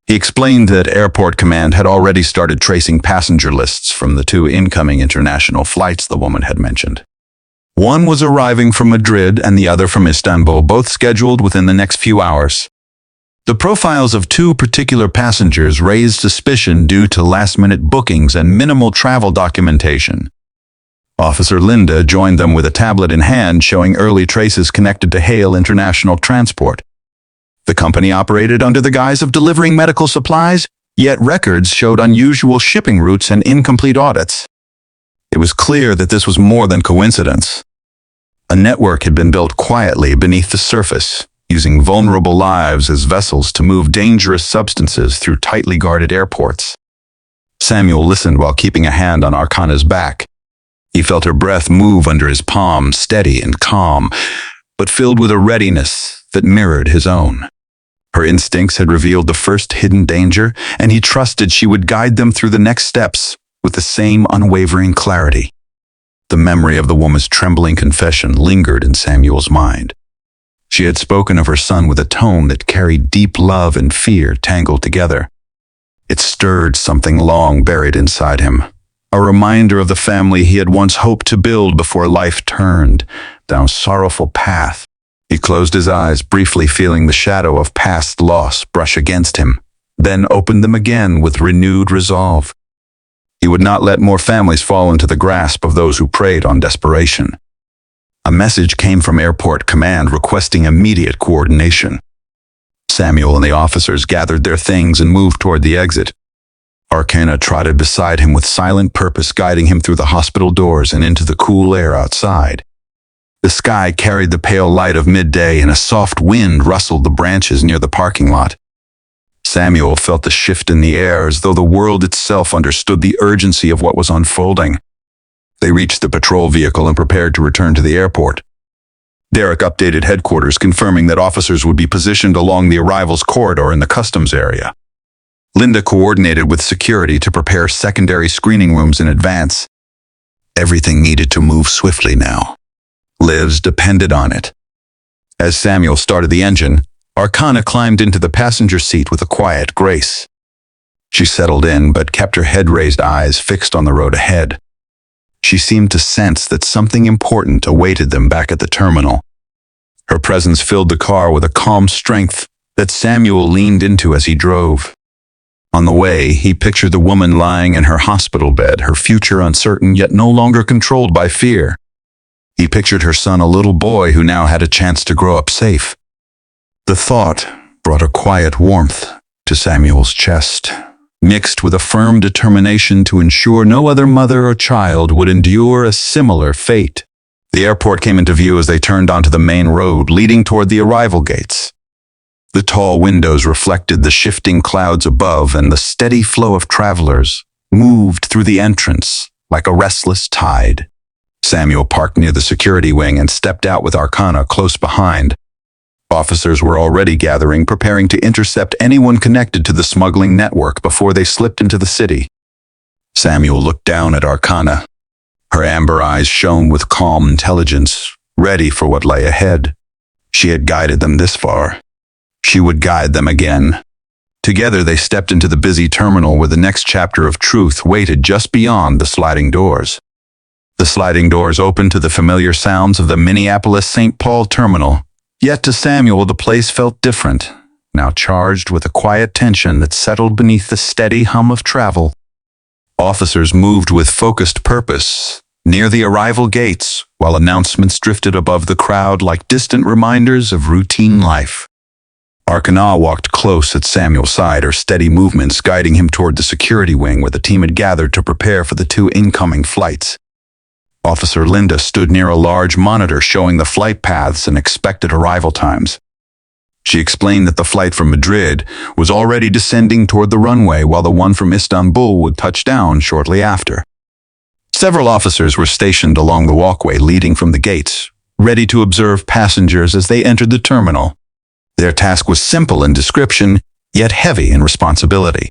He explained that Airport Command had already started tracing passenger lists from the 2 incoming international flights the woman had mentioned. One was arriving from Madrid and the other from Istanbul, both scheduled within the next few hours. The profiles of 2 particular passengers raised suspicion due to last-minute bookings and minimal travel documentation. Officer Linda joined them with a tablet in hand showing early traces connected to Hale International Transport. The company operated under the guise of delivering medical supplies, yet records showed unusual shipping routes and incomplete audits. It was clear that this was more than coincidence. A network had been built quietly beneath the surface, using vulnerable lives as vessels to move dangerous substances through tightly guarded airports. Samuel listened while keeping a hand on Arkana's back. He felt her breath move under his palm, steady and calm, but filled with a readiness that mirrored his own. Her instincts had revealed the first hidden danger, and he trusted she would guide them through the next steps with the same unwavering clarity. The memory of the woman's trembling confession lingered in Samuel's mind. She had spoken of her son with a tone that carried deep love and fear tangled together. It stirred something long buried inside him, a reminder of the family he had once hoped to build before life turned down a sorrowful path. He closed his eyes, briefly feeling the shadow of past loss brush against him, then opened them again with renewed resolve. He would not let more families fall into the grasp of those who preyed on desperation. A message came from Airport Command requesting immediate coordination. Samuel and the officers gathered their things and moved toward the exit. Arkana trotted beside him with silent purpose, guiding him through the hospital doors and into the cool air outside. The sky carried the pale light of midday, and a soft wind rustled the branches near the parking lot. Samuel felt the shift in the air as though the world itself understood the urgency of what was unfolding. They reached the patrol vehicle and prepared to return to the airport. Derek updated headquarters, confirming that officers would be positioned along the arrivals corridor in the customs area. Linda coordinated with security to prepare secondary screening rooms in advance. Everything needed to move swiftly now. Lives depended on it. As Samuel started the engine, Arkana climbed into the passenger seat with a quiet grace. She settled in, but kept her head-raised eyes fixed on the road ahead. She seemed to sense that something important awaited them back at the terminal. Her presence filled the car with a calm strength that Samuel leaned into as he drove. On the way, he pictured the woman lying in her hospital bed, her future uncertain yet no longer controlled by fear. He pictured her son, a little boy who now had a chance to grow up safe. The thought brought a quiet warmth to Samuel's chest, mixed with a firm determination to ensure no other mother or child would endure a similar fate. The airport came into view as they turned onto the main road leading toward the arrival gates. The tall windows reflected the shifting clouds above, and the steady flow of travelers moved through the entrance like a restless tide. Samuel parked near the security wing and stepped out with Arkana close behind. Officers were already gathering, preparing to intercept anyone connected to the smuggling network before they slipped into the city. Samuel looked down at Arkana. Her amber eyes shone with calm intelligence, ready for what lay ahead. She had guided them this far. She would guide them again. Together they stepped into the busy terminal where the next chapter of truth waited just beyond the sliding doors. The sliding doors opened to the familiar sounds of the Minneapolis-St. Paul terminal. Yet to Samuel, the place felt different, now charged with a quiet tension that settled beneath the steady hum of travel. Officers moved with focused purpose near the arrival gates, while announcements drifted above the crowd like distant reminders of routine life. Arkana walked close at Samuel's side, her steady movements guiding him toward the security wing where the team had gathered to prepare for the 2 incoming flights. Officer Linda stood near a large monitor showing the flight paths and expected arrival times. She explained that the flight from Madrid was already descending toward the runway, while the one from Istanbul would touch down shortly after. Several officers were stationed along the walkway leading from the gates, ready to observe passengers as they entered the terminal. Their task was simple in description, yet heavy in responsibility.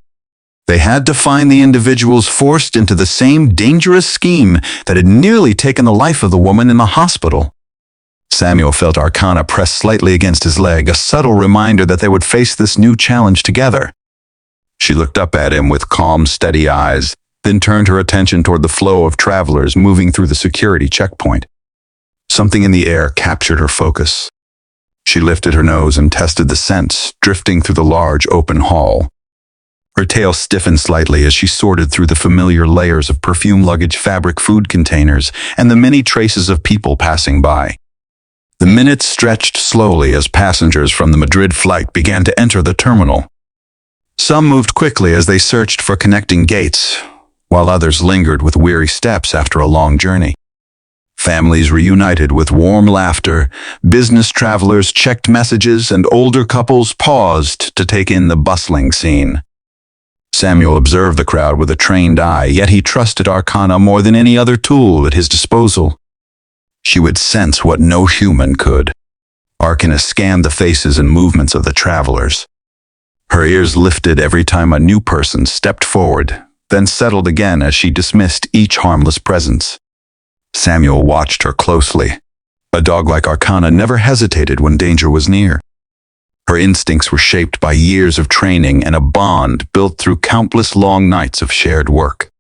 They had to find the individuals forced into the same dangerous scheme that had nearly taken the life of the woman in the hospital. Samuel felt Arkana press slightly against his leg, a subtle reminder that they would face this new challenge together. She looked up at him with calm, steady eyes, then turned her attention toward the flow of travelers moving through the security checkpoint. Something in the air captured her focus. She lifted her nose and tested the scents drifting through the large open hall. Her tail stiffened slightly as she sorted through the familiar layers of perfume luggage, fabric, food containers, and the many traces of people passing by. The minutes stretched slowly as passengers from the Madrid flight began to enter the terminal. Some moved quickly as they searched for connecting gates, while others lingered with weary steps after a long journey. Families reunited with warm laughter, business travelers checked messages, and older couples paused to take in the bustling scene. Samuel observed the crowd with a trained eye, yet he trusted Arkana more than any other tool at his disposal. She would sense what no human could. Arkana scanned the faces and movements of the travelers. Her ears lifted every time a new person stepped forward, then settled again as she dismissed each harmless presence. Samuel watched her closely. A dog like Arkana never hesitated when danger was near. Her instincts were shaped by years of training and a bond built through countless long nights of shared work.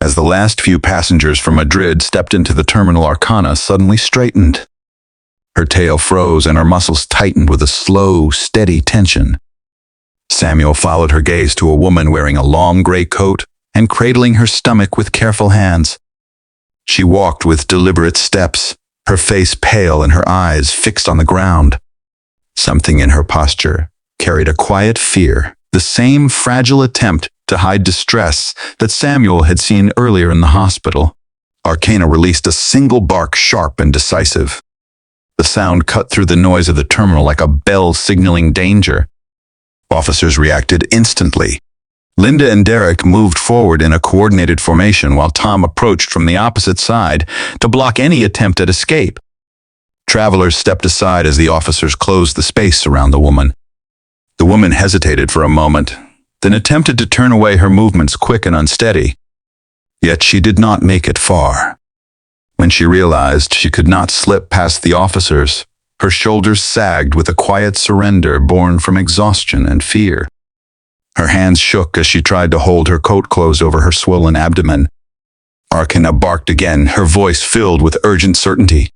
As the last few passengers from Madrid stepped into the terminal, Arkana suddenly straightened. Her tail froze and her muscles tightened with a slow, steady tension. Samuel followed her gaze to a woman wearing a long gray coat and cradling her stomach with careful hands. She walked with deliberate steps, her face pale and her eyes fixed on the ground. Something in her posture carried a quiet fear, the same fragile attempt to hide distress that Samuel had seen earlier in the hospital. Arkana released a single bark, sharp and decisive. The sound cut through the noise of the terminal like a bell signaling danger. Officers reacted instantly. Linda and Derek moved forward in a coordinated formation while Tom approached from the opposite side to block any attempt at escape. Travelers stepped aside as the officers closed the space around the woman. The woman hesitated for a moment, then attempted to turn away, her movements quick and unsteady. Yet she did not make it far. When she realized she could not slip past the officers, Her shoulders sagged with a quiet surrender born from exhaustion and fear. Her hands shook as she tried to hold her coat closed over her swollen abdomen. Arkana barked again, her voice filled with urgent certainty.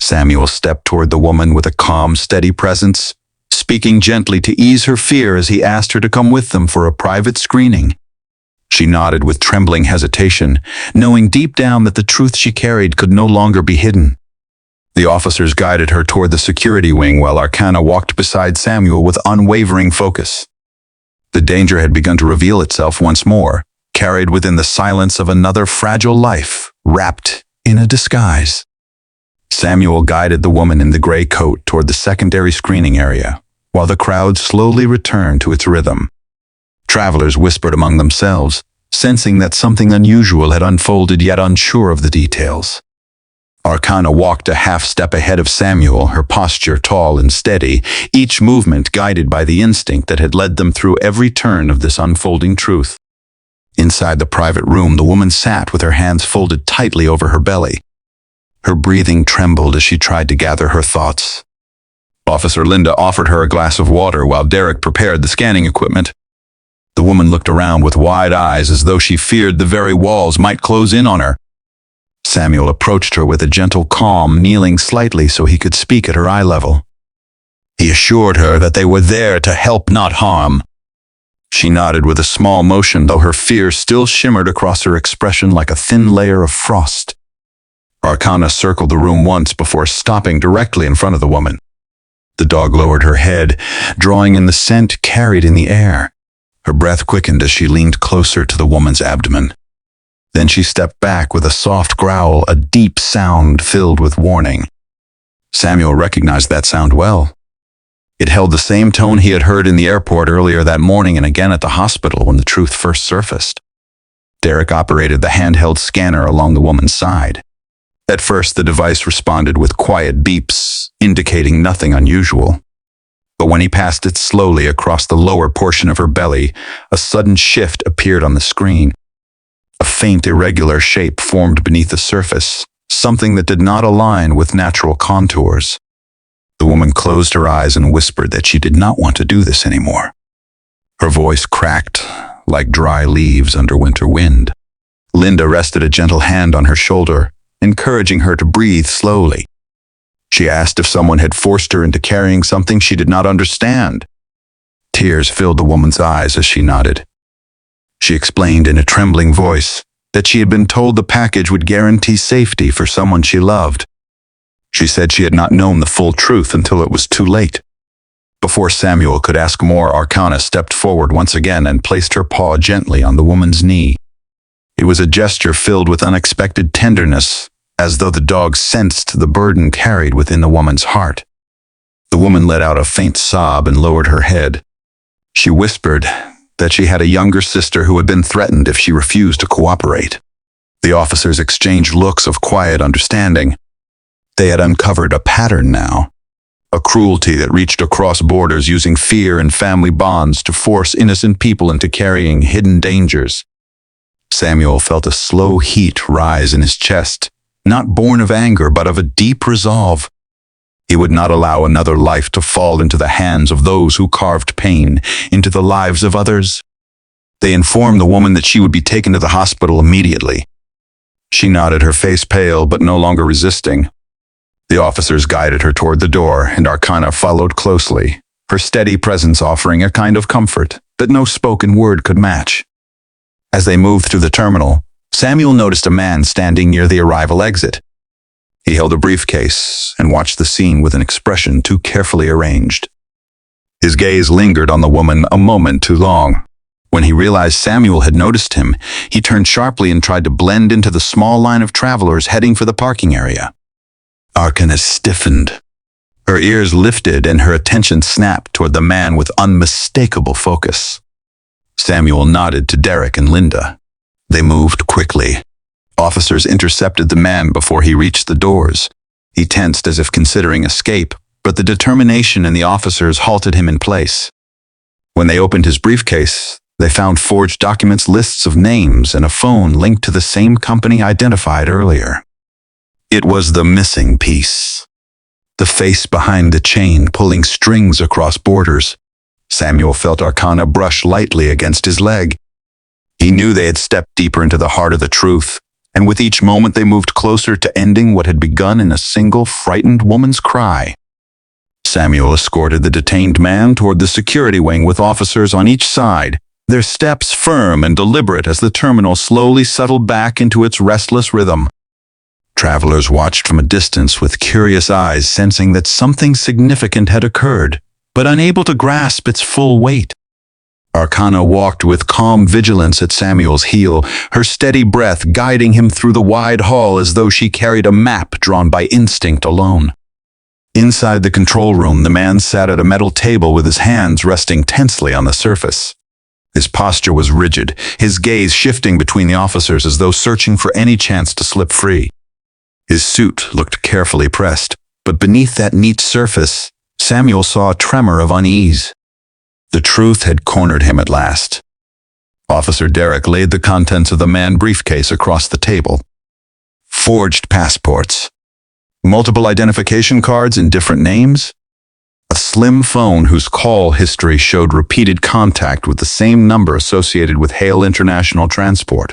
Samuel stepped toward the woman with a calm, steady presence, speaking gently to ease her fear as he asked her to come with them for a private screening. She nodded with trembling hesitation, knowing deep down that the truth she carried could no longer be hidden. The officers guided her toward the security wing while Arkana walked beside Samuel with unwavering focus. The danger had begun to reveal itself once more, carried within the silence of another fragile life, wrapped in a disguise. Samuel guided the woman in the gray coat toward the secondary screening area, while the crowd slowly returned to its rhythm. Travelers whispered among themselves, sensing that something unusual had unfolded yet unsure of the details. Arkana walked a half-step ahead of Samuel, her posture tall and steady, each movement guided by the instinct that had led them through every turn of this unfolding truth. Inside the private room, the woman sat with her hands folded tightly over her belly. Her breathing trembled as she tried to gather her thoughts. Officer Linda offered her a glass of water while Derek prepared the scanning equipment. The woman looked around with wide eyes as though she feared the very walls might close in on her. Samuel approached her with a gentle calm, kneeling slightly so he could speak at her eye level. He assured her that they were there to help, not harm. She nodded with a small motion, though her fear still shimmered across her expression like a thin layer of frost. Arkana circled the room once before stopping directly in front of the woman. The dog lowered her head, drawing in the scent carried in the air. Her breath quickened as she leaned closer to the woman's abdomen. Then she stepped back with a soft growl, a deep sound filled with warning. Samuel recognized that sound well. It held the same tone he had heard in the airport earlier that morning and again at the hospital when the truth first surfaced. Derek operated the handheld scanner along the woman's side. At first, the device responded with quiet beeps, indicating nothing unusual. But when he passed it slowly across the lower portion of her belly, a sudden shift appeared on the screen. A faint, irregular shape formed beneath the surface, something that did not align with natural contours. The woman closed her eyes and whispered that she did not want to do this anymore. Her voice cracked like dry leaves under winter wind. Linda rested a gentle hand on her shoulder, encouraging her to breathe slowly. She asked if someone had forced her into carrying something she did not understand. Tears filled the woman's eyes as she nodded. She explained in a trembling voice that she had been told the package would guarantee safety for someone she loved. She said she had not known the full truth until it was too late. Before Samuel could ask more, Arkana stepped forward once again and placed her paw gently on the woman's knee. It was a gesture filled with unexpected tenderness, as though the dog sensed the burden carried within the woman's heart. The woman let out a faint sob and lowered her head. She whispered that she had a younger sister who had been threatened if she refused to cooperate. The officers exchanged looks of quiet understanding. They had uncovered a pattern now, a cruelty that reached across borders using fear and family bonds to force innocent people into carrying hidden dangers. Samuel felt a slow heat rise in his chest, not born of anger but of a deep resolve. He would not allow another life to fall into the hands of those who carved pain into the lives of others. They informed the woman that she would be taken to the hospital immediately. She nodded, her face pale but no longer resisting. The officers guided her toward the door, and Arkana followed closely, her steady presence offering a kind of comfort that no spoken word could match. As they moved through the terminal, Samuel noticed a man standing near the arrival exit. He held a briefcase and watched the scene with an expression too carefully arranged. His gaze lingered on the woman a moment too long. When he realized Samuel had noticed him, he turned sharply and tried to blend into the small line of travelers heading for the parking area. Arkana stiffened. Her ears lifted and her attention snapped toward the man with unmistakable focus. Samuel nodded to Derek and Linda. They moved quickly. Officers intercepted the man before he reached the doors. He tensed as if considering escape, but the determination in the officers halted him in place. When they opened his briefcase, they found forged documents, lists of names, and a phone linked to the same company identified earlier. It was the missing piece. the face behind the chain pulling strings across borders. Samuel felt Arkana brush lightly against his leg. He knew they had stepped deeper into the heart of the truth, and with each moment they moved closer to ending what had begun in a single frightened woman's cry. Samuel escorted the detained man toward the security wing with officers on each side, their steps firm and deliberate as the terminal slowly settled back into its restless rhythm. Travelers watched from a distance with curious eyes, sensing that something significant had occurred, but unable to grasp its full weight. Arkana walked with calm vigilance at Samuel's heel, her steady breath guiding him through the wide hall as though she carried a map drawn by instinct alone. Inside the control room, the man sat at a metal table with his hands resting tensely on the surface. His posture was rigid, his gaze shifting between the officers as though searching for any chance to slip free. His suit looked carefully pressed, but beneath that neat surface, Samuel saw a tremor of unease. The truth had cornered him at last. Officer Derek laid the contents of the man briefcase across the table. Forged passports. Multiple identification cards in different names. A slim phone whose call history showed repeated contact with the same number associated with Hale International Transport.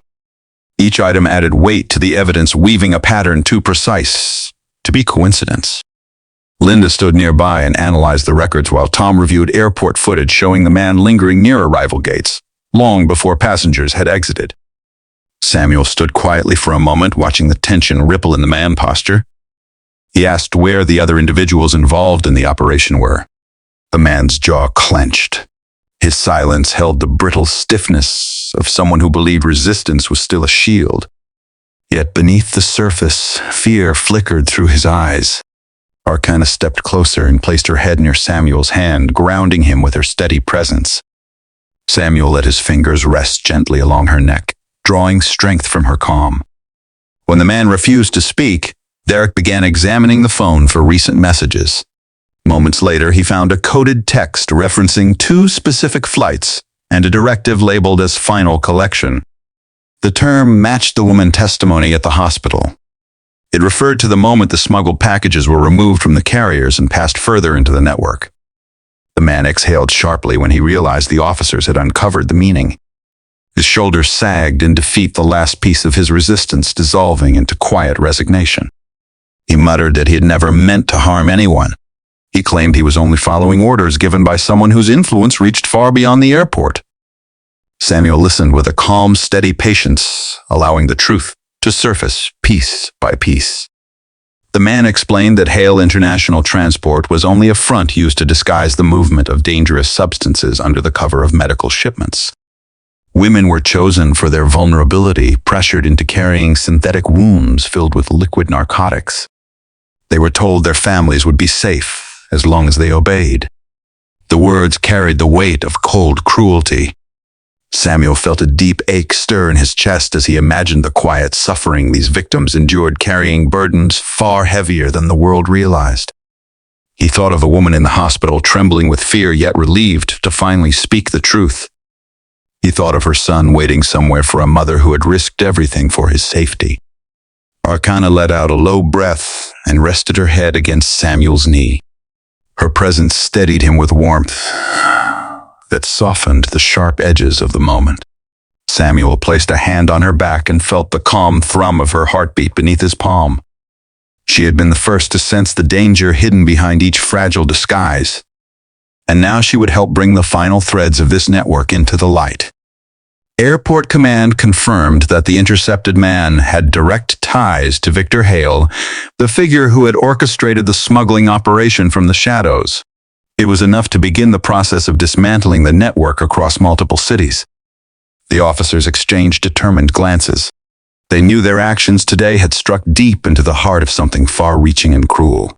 Each item added weight to the evidence, weaving a pattern too precise to be coincidence. Linda stood nearby and analyzed the records while Tom reviewed airport footage showing the man lingering near arrival gates, long before passengers had exited. Samuel stood quietly for a moment, watching the tension ripple in the man's posture. He asked where the other individuals involved in the operation were. The man's jaw clenched. His silence held the brittle stiffness of someone who believed resistance was still a shield. Yet beneath the surface, fear flickered through his eyes. Arkana stepped closer and placed her head near Samuel's hand, grounding him with her steady presence. Samuel let his fingers rest gently along her neck, drawing strength from her calm. When the man refused to speak, Derek began examining the phone for recent messages. Moments later, he found a coded text referencing 2 specific flights and a directive labeled as final collection. The term matched the woman's testimony at the hospital. It referred to the moment the smuggled packages were removed from the carriers and passed further into the network. The man exhaled sharply when he realized the officers had uncovered the meaning. His shoulders sagged in defeat, the last piece of his resistance dissolving into quiet resignation. He muttered that he had never meant to harm anyone. He claimed he was only following orders given by someone whose influence reached far beyond the airport. Samuel listened with a calm, steady patience, allowing the truth to surface piece by piece. The man explained that Hale International Transport was only a front used to disguise the movement of dangerous substances under the cover of medical shipments. Women were chosen for their vulnerability, pressured into carrying synthetic wombs filled with liquid narcotics. They were told their families would be safe as long as they obeyed. The words carried the weight of cold cruelty. Samuel felt a deep ache stir in his chest as he imagined the quiet suffering these victims endured, carrying burdens far heavier than the world realized. He thought of the woman in the hospital, trembling with fear yet relieved to finally speak the truth. He thought of her son waiting somewhere for a mother who had risked everything for his safety. Arkana let out a low breath and rested her head against Samuel's knee. Her presence steadied him with warmth that softened the sharp edges of the moment. Samuel placed a hand on her back and felt the calm thrum of her heartbeat beneath his palm. She had been the first to sense the danger hidden behind each fragile disguise, and now she would help bring the final threads of this network into the light. Airport Command confirmed that the intercepted man had direct ties to Victor Hale, the figure who had orchestrated the smuggling operation from the shadows. It was enough to begin the process of dismantling the network across multiple cities. The officers exchanged determined glances. They knew their actions today had struck deep into the heart of something far-reaching and cruel.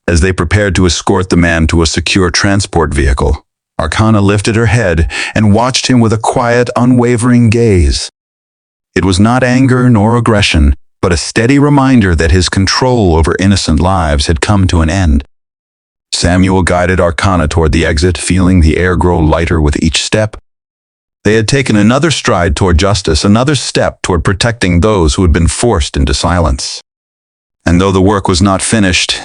As they prepared to escort the man to a secure transport vehicle, Arkana lifted her head and watched him with a quiet, unwavering gaze. It was not anger nor aggression, but a steady reminder that his control over innocent lives had come to an end. Samuel guided Arkana toward the exit, feeling the air grow lighter with each step. They had taken another stride toward justice, another step toward protecting those who had been forced into silence. And though the work was not finished,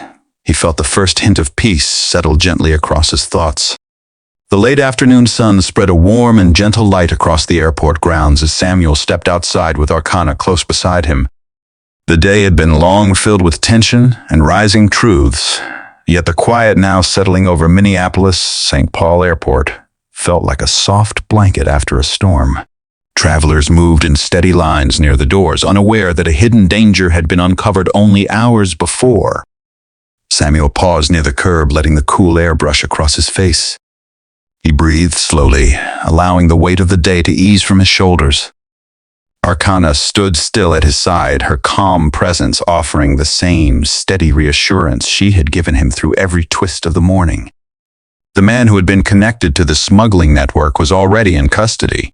He felt the first hint of peace settle gently across his thoughts. The late afternoon sun spread a warm and gentle light across the airport grounds as Samuel stepped outside with Arkana close beside him. The day had been long filled with tension and rising truths, yet the quiet now settling over Minneapolis, St. Paul Airport felt like a soft blanket after a storm. Travelers moved in steady lines near the doors, unaware that a hidden danger had been uncovered only hours before. Samuel paused near the curb, letting the cool air brush across his face. He breathed slowly, allowing the weight of the day to ease from his shoulders. Arkana stood still at his side, her calm presence offering the same steady reassurance she had given him through every twist of the morning. The man who had been connected to the smuggling network was already in custody.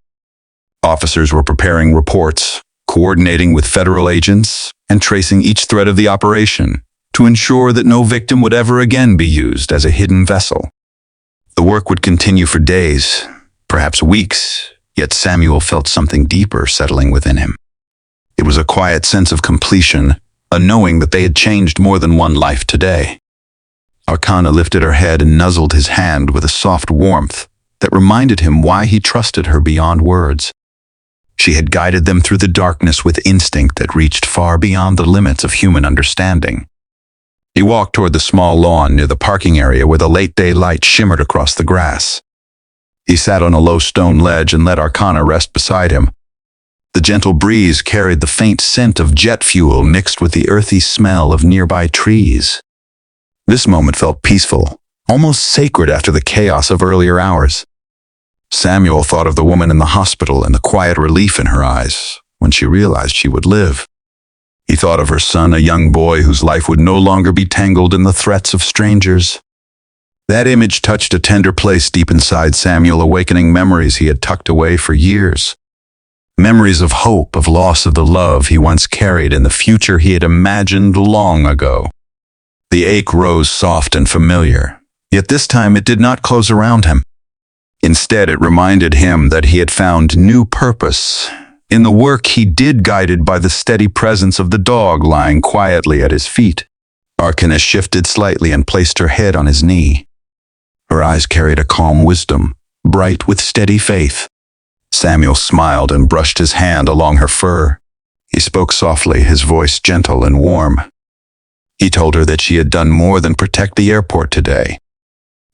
Officers were preparing reports, coordinating with federal agents, and tracing each thread of the operation to ensure that no victim would ever again be used as a hidden vessel. The work would continue for days, perhaps weeks, yet Samuel felt something deeper settling within him. It was a quiet sense of completion, a knowing that they had changed more than one life today. Arkana lifted her head and nuzzled his hand with a soft warmth that reminded him why he trusted her beyond words. She had guided them through the darkness with instinct that reached far beyond the limits of human understanding. He walked toward the small lawn near the parking area where the late-day light shimmered across the grass. He sat on a low stone ledge and let Arkana rest beside him. The gentle breeze carried the faint scent of jet fuel mixed with the earthy smell of nearby trees. This moment felt peaceful, almost sacred after the chaos of earlier hours. Samuel thought of the woman in the hospital and the quiet relief in her eyes when she realized she would live. He thought of her son, a young boy whose life would no longer be tangled in the threats of strangers. That image touched a tender place deep inside Samuel, awakening memories he had tucked away for years. Memories of hope, of loss of the love he once carried and the future he had imagined long ago. The ache rose soft and familiar, yet this time it did not close around him. Instead, it reminded him that he had found new purpose in the work he did, guided by the steady presence of the dog lying quietly at his feet. Arkana shifted slightly and placed her head on his knee. Her eyes carried a calm wisdom, bright with steady faith. Samuel smiled and brushed his hand along her fur. He spoke softly, his voice gentle and warm. He told her that she had done more than protect the airport today.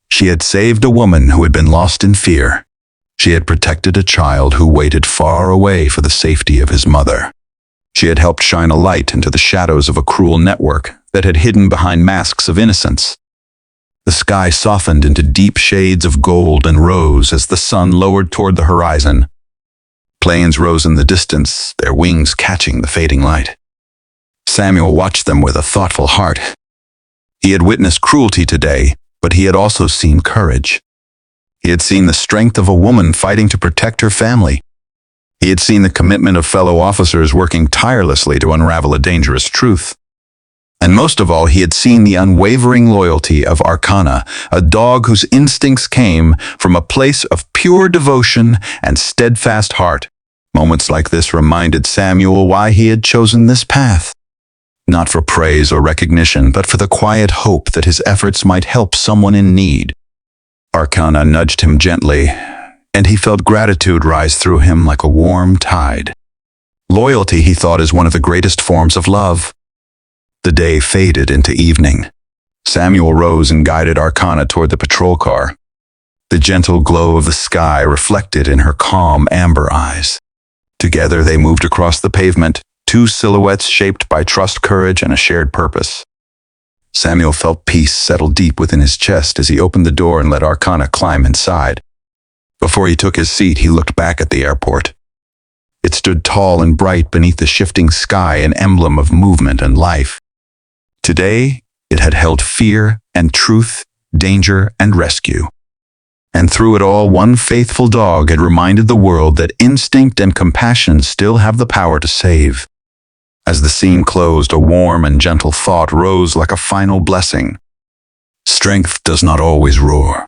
She had saved a woman who had been lost in fear. She had protected a child who waited far away for the safety of his mother. She had helped shine a light into the shadows of a cruel network that had hidden behind masks of innocence. The sky softened into deep shades of gold and rose as the sun lowered toward the horizon. Planes rose in the distance, their wings catching the fading light. Samuel watched them with a thoughtful heart. He had witnessed cruelty today, but he had also seen courage. He had seen the strength of a woman fighting to protect her family. He had seen the commitment of fellow officers working tirelessly to unravel a dangerous truth. And most of all, he had seen the unwavering loyalty of Arkana, a dog whose instincts came from a place of pure devotion and steadfast heart. Moments like this reminded Samuel why he had chosen this path. Not for praise or recognition, but for the quiet hope that his efforts might help someone in need. Arkana nudged him gently, and he felt gratitude rise through him like a warm tide. Loyalty, he thought, is one of the greatest forms of love. The day faded into evening. Samuel rose and guided Arkana toward the patrol car. The gentle glow of the sky reflected in her calm amber eyes. Together they moved across the pavement, two silhouettes shaped by trust, courage, and a shared purpose. Samuel felt peace settle deep within his chest as he opened the door and let Arkana climb inside. Before he took his seat, he looked back at the airport. It stood tall and bright beneath the shifting sky, an emblem of movement and life. Today, it had held fear and truth, danger and rescue. And through it all, one faithful dog had reminded the world that instinct and compassion still have the power to save. As the scene closed, a warm and gentle thought rose like a final blessing. Strength does not always roar.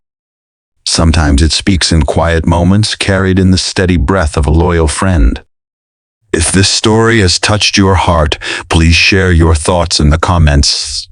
Sometimes it speaks in quiet moments, carried in the steady breath of a loyal friend. If this story has touched your heart, please share your thoughts in the comments.